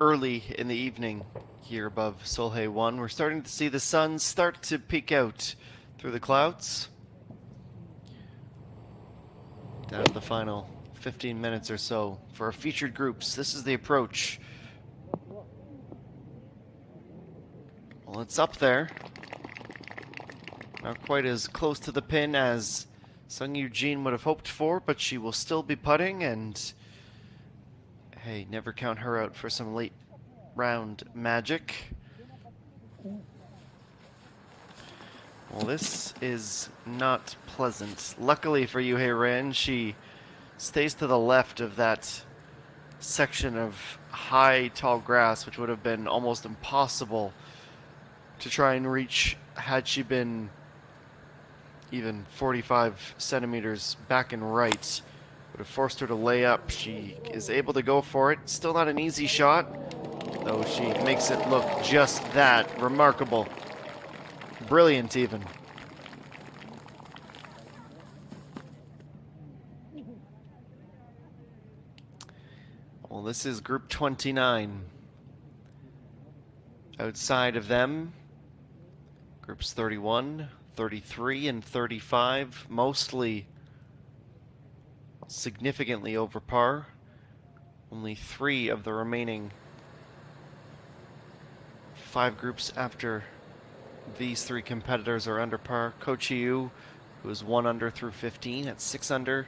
early in the evening here above Solheim 1. We're starting to see the sun start to peek out through the clouds. Down to the final 15 minutes or so for our featured groups. This is the approach. Well, it's up there. Not quite as close to the pin as Sung Eugene would have hoped for, but she will still be putting, and hey, never count her out for some late round magic. Well, this is not pleasant. Luckily for Yu Hei Ren, she stays to the left of that section of high, tall grass, which would have been almost impossible to try and reach had she been even 45 centimeters back and right. Would have forced her to lay up. She is able to go for it. Still not an easy shot, though she makes it look just that remarkable. Brilliant, even. Well, this is Group 29. Outside of them, Groups 31, 33, and 35, mostly significantly over par. Only 3 of the remaining 5 groups after these 3 competitors are under par. Ko Chi-yu, who is 1 under through 15 at 6 under.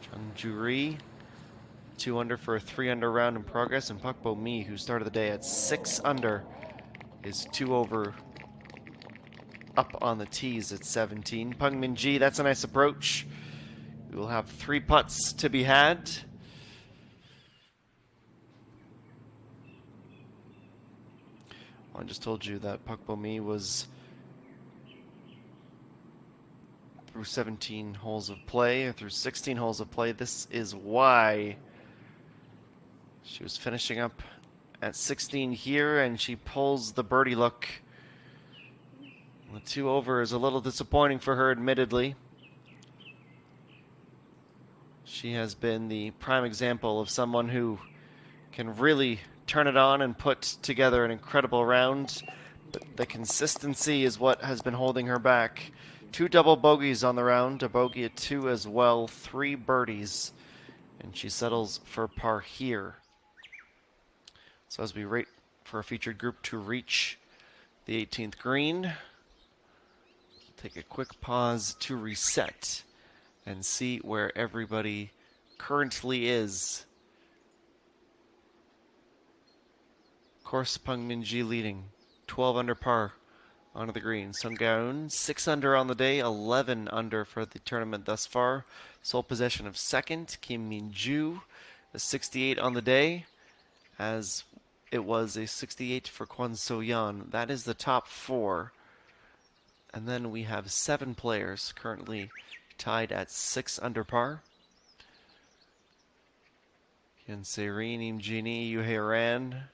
Chung Ju-ri, 2 under for a 3 under round in progress. And Pak Bo-mi, who started the day at 6 under, is 2 over up on the tees at 17. Peng Min-ji, that's a nice approach. We will have 3 putts to be had. Well, I just told you that Pak Bo-mi was through 17 holes of play, or through 16 holes of play. This is why she was finishing up at 16 here, and she pulls the birdie look. The 2 over is a little disappointing for her, admittedly. She has been the prime example of someone who can really turn it on and put together an incredible round. But the consistency is what has been holding her back. 2 double bogeys on the round, a bogey at 2 as well, 3 birdies, and she settles for par here. So as we wait for a featured group to reach the 18th green, take a quick pause to reset and see where everybody currently is. Of course, Peng Min-ji leading, 12 under par onto the green. Sung Ga-eun, 6 under on the day, 11 under for the tournament thus far. Sole possession of second. Kim Min-ju, a 68 on the day, as it was a 68 for Kwon So-yeon. That is the top 4. And then we have 7 players currently tied at 6 under par. Hyun Se-rin, Im Ji-ni, Yu Hei Ran,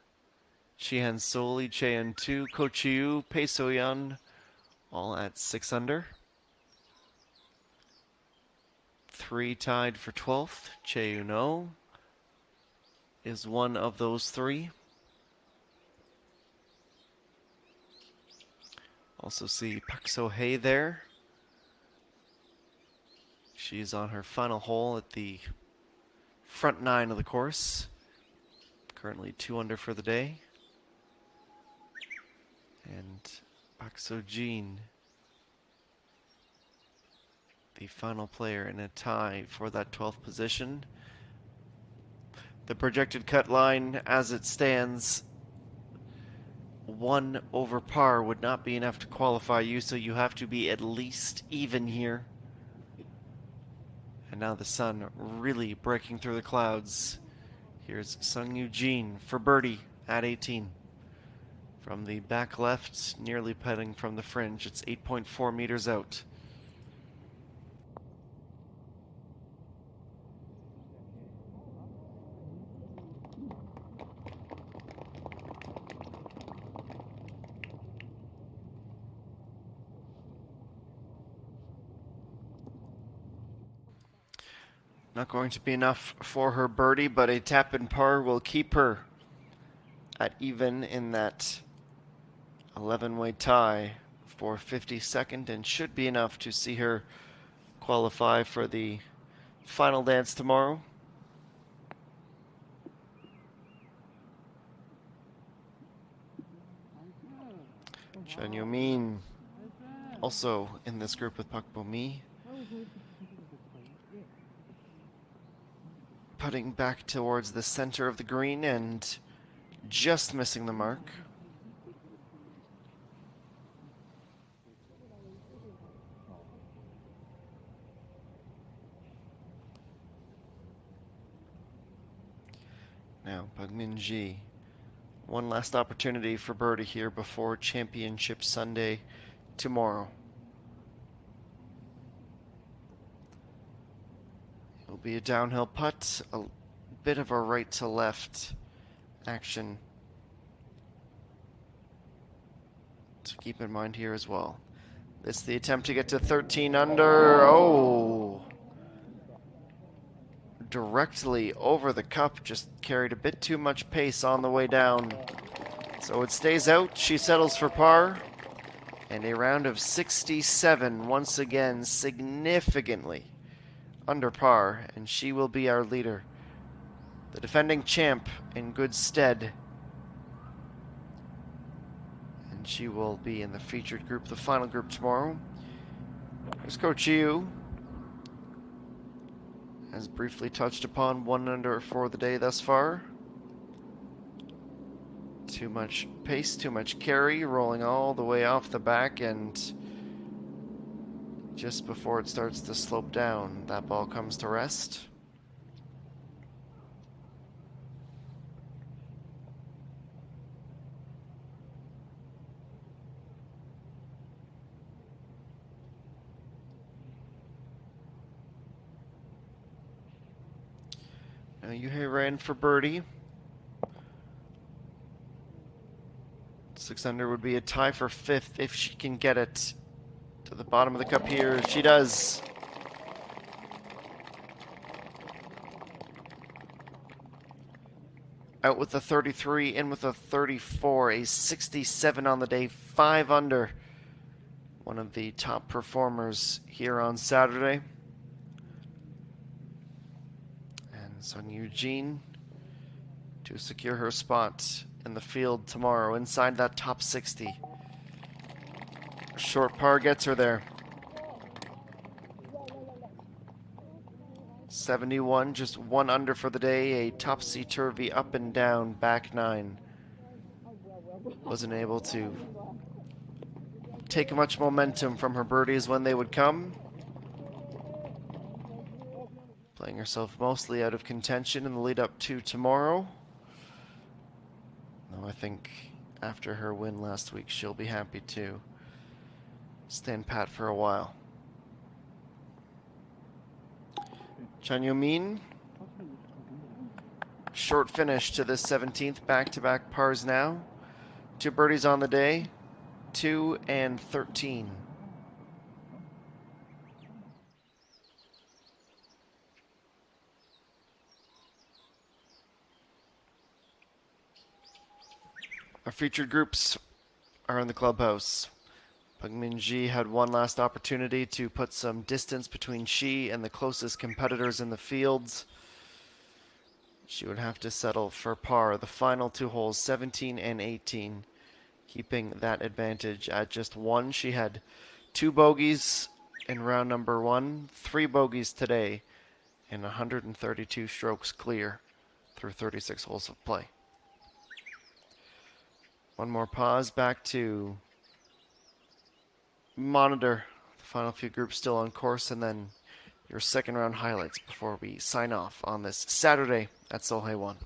Shi-han Soli, Che-eun-tu, Ko Chi-yu, Pei So-yeon, all at 6 under. 3 tied for 12th. Che-eun-oh is one of those 3. Also see Pak So-hei there. She's on her final hole at the front 9 of the course. Currently 2 under for the day. And Pak So-jin, the final player in a tie for that 12th position. The projected cut line as it stands, 1 over par would not be enough to qualify you, so you have to be at least even here. And now the sun really breaking through the clouds. Here's Sung Eugene for birdie at 18. From the back left, nearly putting from the fringe. It's 8.4 meters out. Not going to be enough for her birdie, but a tap and par will keep her at even in that 11-way tie for 52nd and should be enough to see her qualify for the final dance tomorrow. Chen Yumin also in this group with Pak Bo-mi. Putting back towards the center of the green and just missing the mark. Now, Pak Min-ji, one last opportunity for birdie here before Championship Sunday tomorrow. It'll be a downhill putt, a bit of a right to left action to keep in mind here as well. This is the attempt to get to 13 under. Oh! Directly over the cup, just carried a bit too much pace on the way down. So it stays out, she settles for par, and a round of 67 once again significantly under par, and she will be our leader. The defending champ in good stead. And she will be in the featured group, the final group tomorrow. Here's Coach Yu. As briefly touched upon, 1 under for the day thus far. Too much pace, too much carry, rolling all the way off the back, and just before it starts to slope down, that ball comes to rest. Now Yuhei ran for birdie. 6 under would be a tie for 5th if she can get it to the bottom of the cup here. She does. Out with a 33, in with a 34, a 67 on the day, 5 under. One of the top performers here on Saturday. Sun Eugene to secure her spot in the field tomorrow inside that top 60. Short par gets her there. 71, just 1 under for the day, a topsy-turvy up and down back 9. Wasn't able to take much momentum from her birdies when they would come. Playing herself mostly out of contention in the lead up to tomorrow. Though I think after her win last week, she'll be happy to stand pat for a while. Chan Yo-min, short finish to this 17th, back-to-back pars now. 2 birdies on the day, 2 and 13. Our featured groups are in the clubhouse. Pak Min-ji had one last opportunity to put some distance between she and the closest competitors in the fields. She would have to settle for par the final 2 holes, 17 and 18, keeping that advantage at just 1. She had 2 bogeys in round number 1, 3 bogeys today, and 132 strokes clear through 36 holes of play. One more pause back to monitor the final few groups still on course, and then your second round highlights before we sign off on this Saturday at Seohae 1.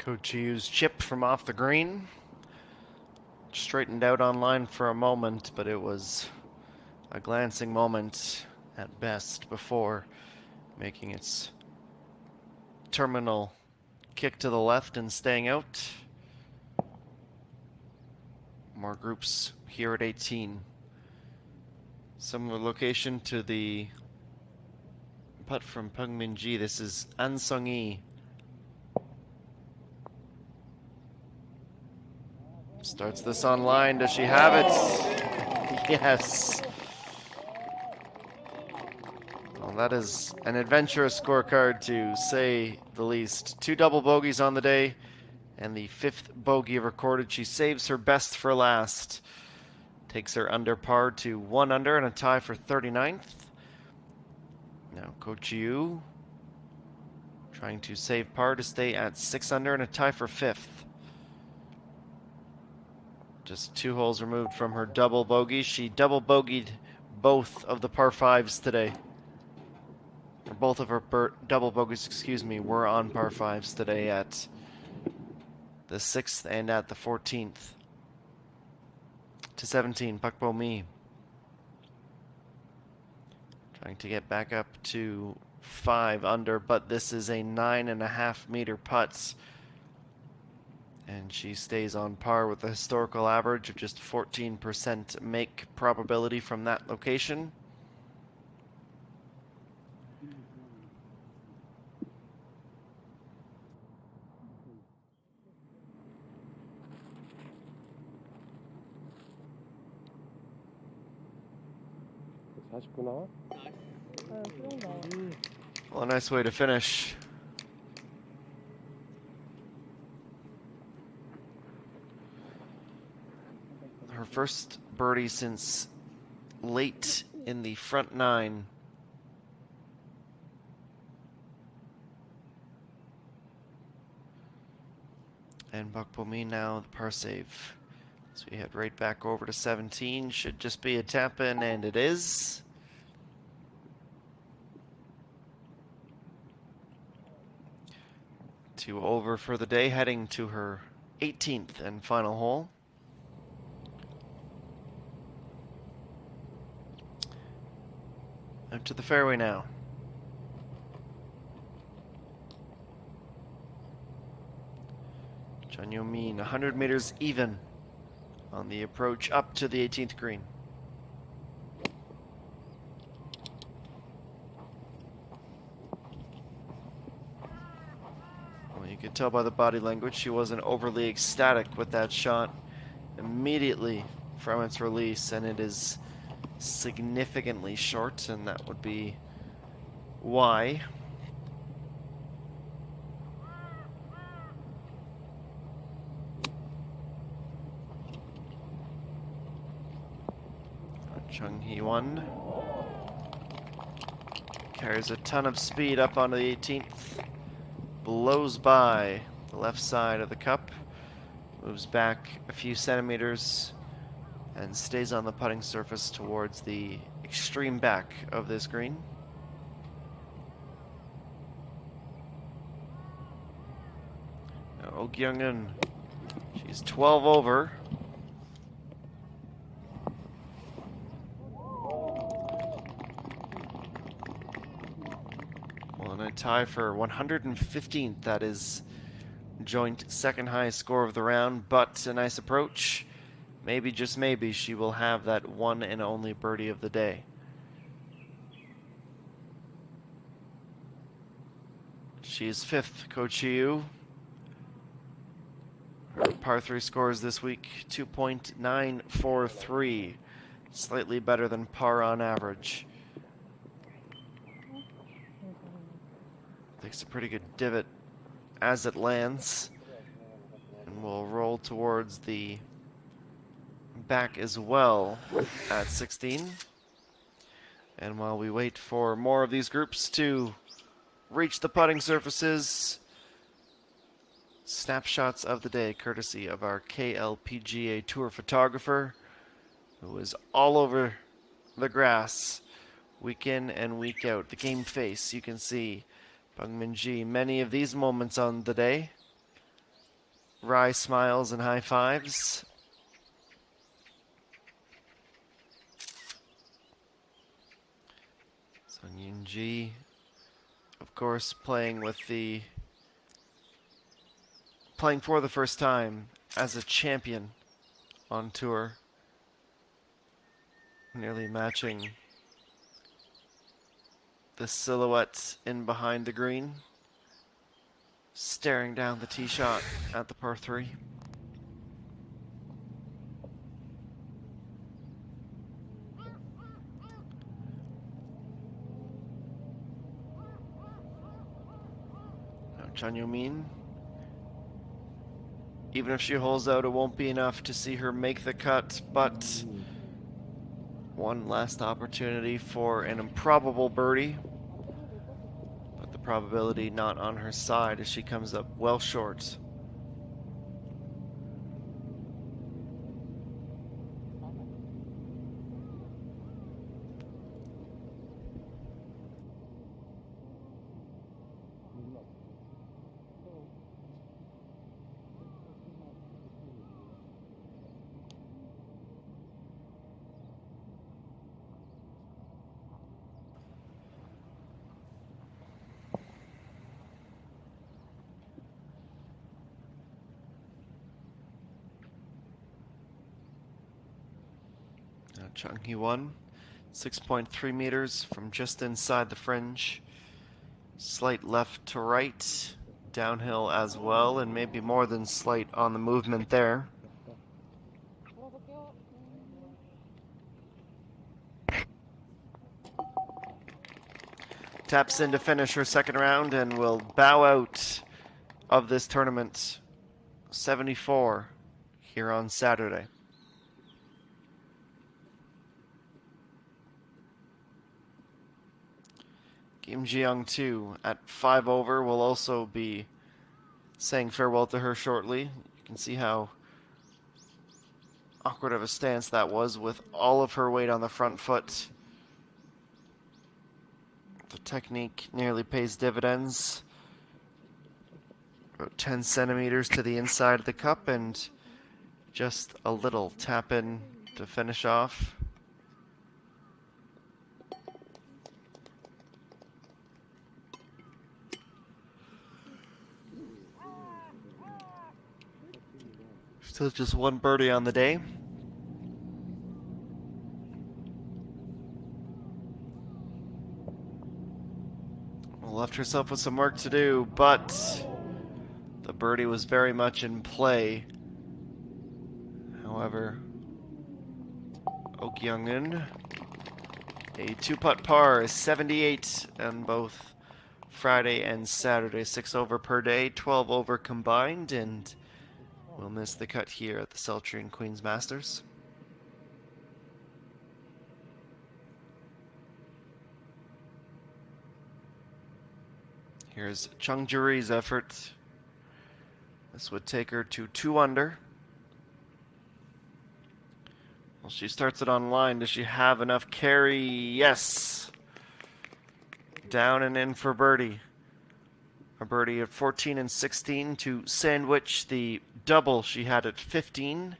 Coach Yu's chip from off the green. Straightened out on line for a moment, but it was a glancing moment at best before making its terminal kick to the left and staying out. More groups here at 18. Similar location to the putt from Peng Min-ji. This is An Sung-yi. Starts this on line. Does she have it? Yes. Well, that is an adventurous scorecard to say the least. 2 double bogeys on the day, and the 5th bogey recorded. She saves her best for last. Takes her under par to 1 under and a tie for 39th. Now Coach Yu trying to save par to stay at 6 under and a tie for 5th. Just 2 holes removed from her double bogey. She double bogeyed both of the par 5s today. Or both of her double bogeys, were on par 5s today at the 6th and at the 14th. To 17, Pak Bo-mi. Trying to get back up to 5 under, but this is a 9.5 meter putt. And she stays on par with the historical average of just 14% make probability from that location. 나 Well, a nice way to finish. Her first birdie since late in the front 9. And Pak Bo-mi now the par save. So we head right back over to 17. Should just be a tap in, and it is. Two over for the day, heading to her 18th and final hole. Out to the fairway now. Chun Yo-min, 100 meters even on the approach up to the 18th green. Well, you could tell by the body language she wasn't overly ecstatic with that shot immediately from its release, and it is significantly short, and that would be why. Chung Hee-won carries a ton of speed up onto the 18th, blows by the left side of the cup, moves back a few centimeters, and stays on the putting surface towards the extreme back of this green. Now, Oh Kyung-eun, she's 12 over. Well, and a tie for 115th. That is joint second highest score of the round, but a nice approach. Maybe, just maybe, she will have that one and only birdie of the day. She is 5th, Coach Yu. Her par 3 scores this week, 2.943. Slightly better than par on average. Takes a pretty good divot as it lands. And will roll towards the back as well at 16. And while we wait for more of these groups to reach the putting surfaces, snapshots of the day courtesy of our KLPGA tour photographer, who is all over the grass week in and week out. The game face, you can see Peng Min-ji, many of these moments on the day. wry smiles and high fives. So ENG, of course, playing for the first time as a champion on tour. Nearly matching the silhouette in behind the green. Staring down the tee shot at the par 3. Now Chun Yo-min, even if she holds out, it won't be enough to see her make the cut, but one last opportunity for an improbable birdie. But the probability not on her side as she comes up well short. Chung Hee-won, 6.3 meters from just inside the fringe. Slight left to right, downhill as well, and maybe more than slight on the movement there. Taps in to finish her second round and will bow out of this tournament. 74 here on Saturday. Kim Ji-young, too, at 5 over, will also be saying farewell to her shortly. You can see how awkward of a stance that was with all of her weight on the front foot. The technique nearly pays dividends. About 10 centimeters to the inside of the cup and just a little tap in to finish off. Still just one birdie on the day. Left herself with some work to do, but the birdie was very much in play. However, Oh Kyung-eun, a 2-putt par, 78 on both Friday and Saturday. 6 over per day, 12 over combined, and we'll miss the cut here at the Celltrion Queens Masters. Here's Chung Juri's effort. This would take her to 2 under. Well, she starts it on line. Does she have enough carry? Yes. Down and in for birdie. A birdie at 14 and 16 to sandwich the double she had at 15,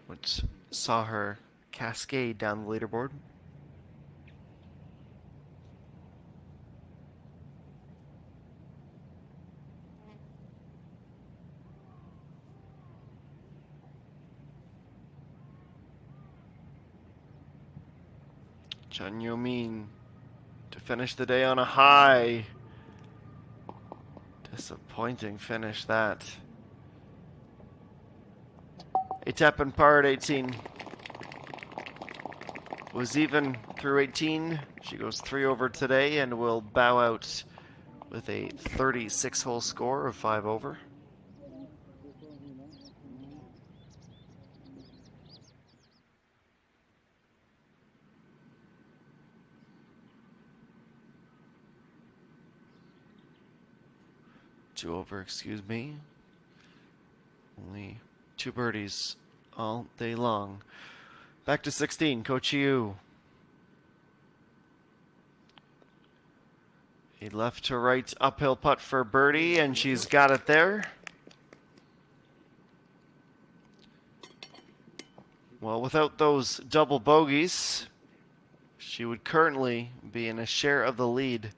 which saw her cascade down the leaderboard. Chun Yo-min to finish the day on a high. Disappointing finish that. A tap and par at 18. Was even through 18. She goes 3 over today and will bow out with a 36-hole score of 5 over. Two over, excuse me. Only 2 birdies all day long. Back to 16, Ko Chi-woo. A left to right uphill putt for birdie, and she's got it there. Well, without those double bogeys, she would currently be in a share of the lead.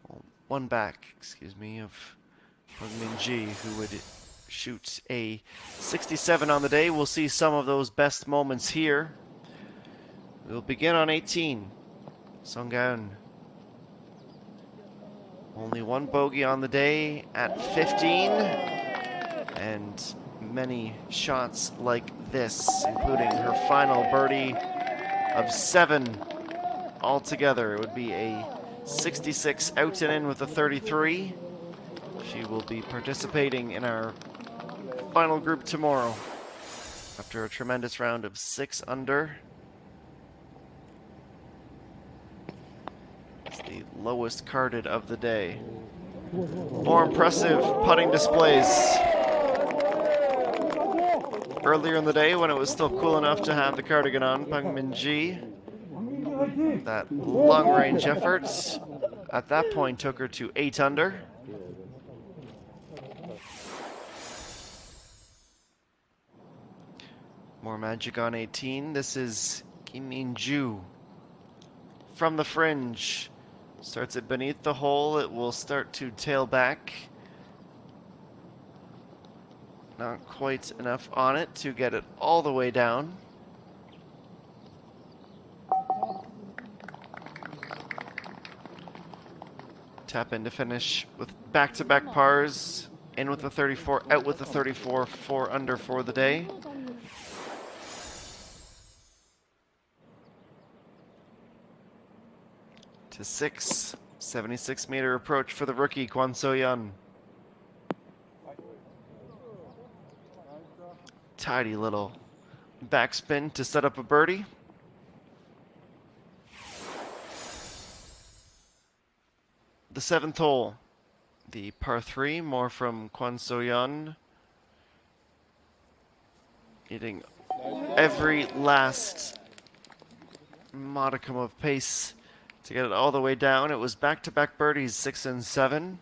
Well, one back, excuse me, of Peng-Min-Ji, who would shoot a 67 on the day. We'll see some of those best moments here. We'll begin on 18. Sung Ga-eun. Only one bogey on the day at 15. And many shots like this, including her final birdie of 7 altogether. It would be a 66 out and in with a 33. She will be participating in our final group tomorrow after a tremendous round of 6 under. It's the lowest carded of the day. More impressive putting displays earlier in the day when it was still cool enough to have the cardigan on. Peng-Min-Ji, that long-range effort at that point took her to 8 under. More magic on 18. This is Kim Min-ju from the fringe. Starts it beneath the hole. It will start to tail back. Not quite enough on it to get it all the way down. Tap in to finish with back-to-back pars. In with the 34, out with the 34, 4 under for the day. To 6, 76-meter approach for the rookie Kwon So-yeon. Tidy little backspin to set up a birdie. The 7th hole, the par 3, more from Kwon So-yeon. Needing every last modicum of pace to get it all the way down. It was back-to-back birdies, 6 and 7.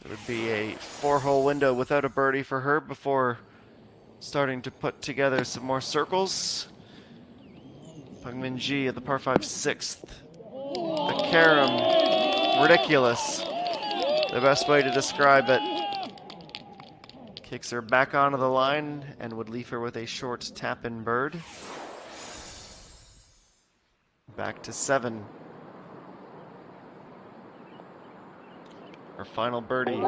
There would be a 4-hole window without a birdie for her before starting to put together some more circles. Peng-Min-Ji at the par 5 6th. The carom, ridiculous. The best way to describe it. Kicks her back onto the line and would leave her with a short tap-in bird. Back to 7. Her final birdie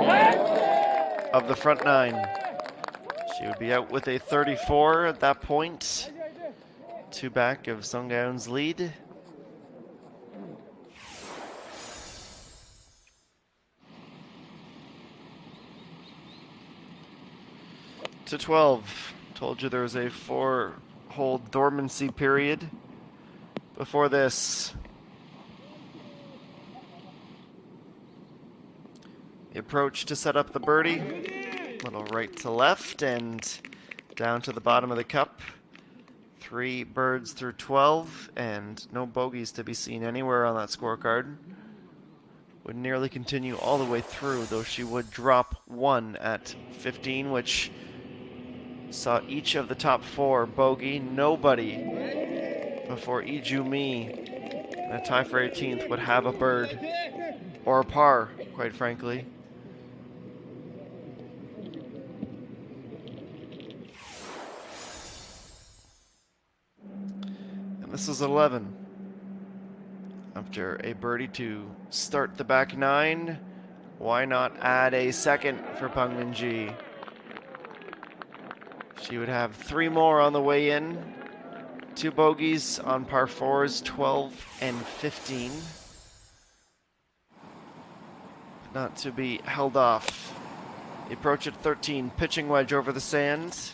of the front 9. She would be out with a 34 at that point. 2 back of Sung Ga-eun's lead. To 12. Told you there was a 4-hole dormancy period before this. The approach to set up the birdie. Little right to left and down to the bottom of the cup. 3 birds through 12 and no bogeys to be seen anywhere on that scorecard. Would nearly continue all the way through, though she would drop 1 at 15, which saw each of the top 4 bogey. Nobody before Lee Joo-mi in a tie for 18th would have a bird or a par, quite frankly. And this is 11. After a birdie to start the back 9, why not add a second for Peng-Min-Ji? She would have 3 more on the way in. 2 bogeys on par 4s, 12 and 15. Not to be held off. The approach at 13, pitching wedge over the sand.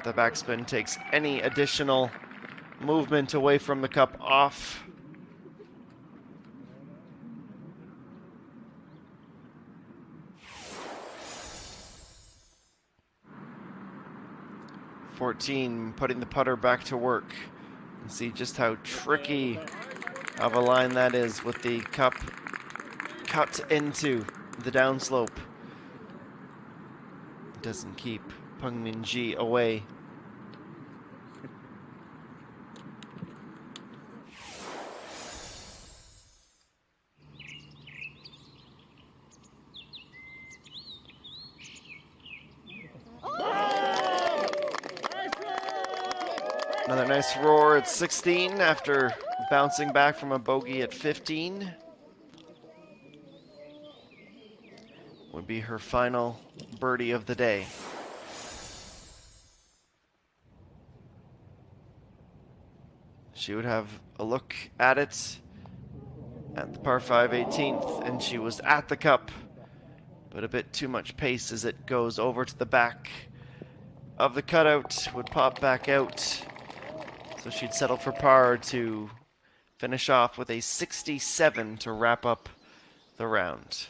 The backspin takes any additional movement away from the cup off. Putting the putter back to work. And see just how tricky of a line that is with the cup cut into the downslope. doesn't keep Peng Min-ji away. Another nice roar at 16 after bouncing back from a bogey at 15. Would be her final birdie of the day. She would have a look at it at the par 5 18th, and she was at the cup, but a bit too much pace as it goes over to the back of the cutout, would pop back out. So she'd settle for par to finish off with a 67 to wrap up the round.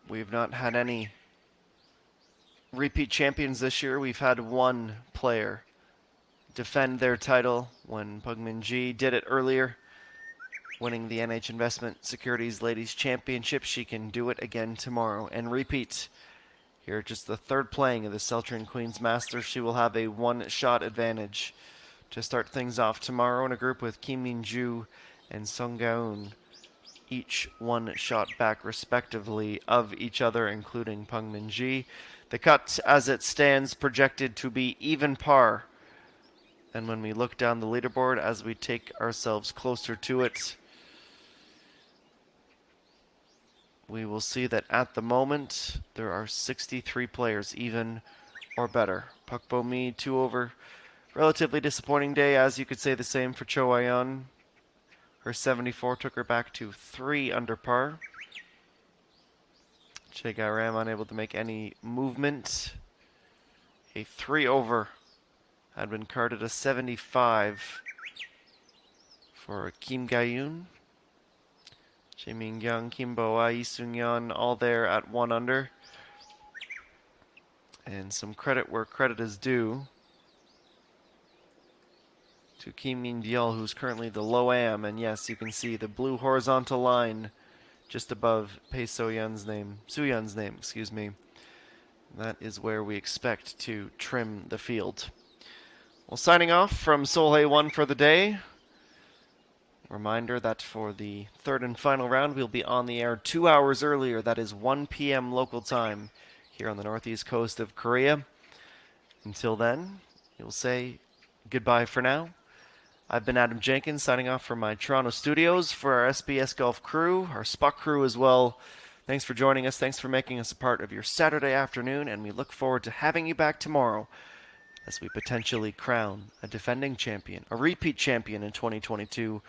We've not had any repeat champions this year. We've had one player defend their title when Peng Min-ji did it earlier, winning the NH Investment Securities Ladies Championship. She can do it again tomorrow and repeat. Here, just the third playing of the Celltrion Queens Masters. She will have a one-shot advantage to start things off tomorrow in a group with Kim Min-ju and Sung Ga-eun, each one shot back respectively of each other, including Peng Min-ji. The cut, as it stands, projected to be even par. And when we look down the leaderboard, as we take ourselves closer to it, we will see that at the moment, there are 63 players, even or better. Pak Bo-mi, 2 over. Relatively disappointing day, as you could say the same for Cho Ayeon. Her 74 took her back to 3 under par. Che Ga-ram unable to make any movement. A 3 over had been carded a 75 for Kim Ga-eun. Jae Min-kyung, Kim Bo-ah, Lee Seung-yeon all there at 1 under. And some credit where credit is due to Kim Min-byul, who's currently the low am. And yes, you can see the blue horizontal line just above Pae So-yeon's name, Soo-yeon's name, excuse me. That is where we expect to trim the field. Well, signing off from Seoul 1 for the day. Reminder that for the third and final round, we'll be on the air 2 hours earlier. That is 1 p.m. local time here on the northeast coast of Korea. Until then, you'll say goodbye for now. I've been Adam Jenkins, signing off from my Toronto studios. For our SBS Golf crew, our Spuck crew as well, thanks for joining us. Thanks for making us a part of your Saturday afternoon, and we look forward to having you back tomorrow as we potentially crown a defending champion, a repeat champion in 2022,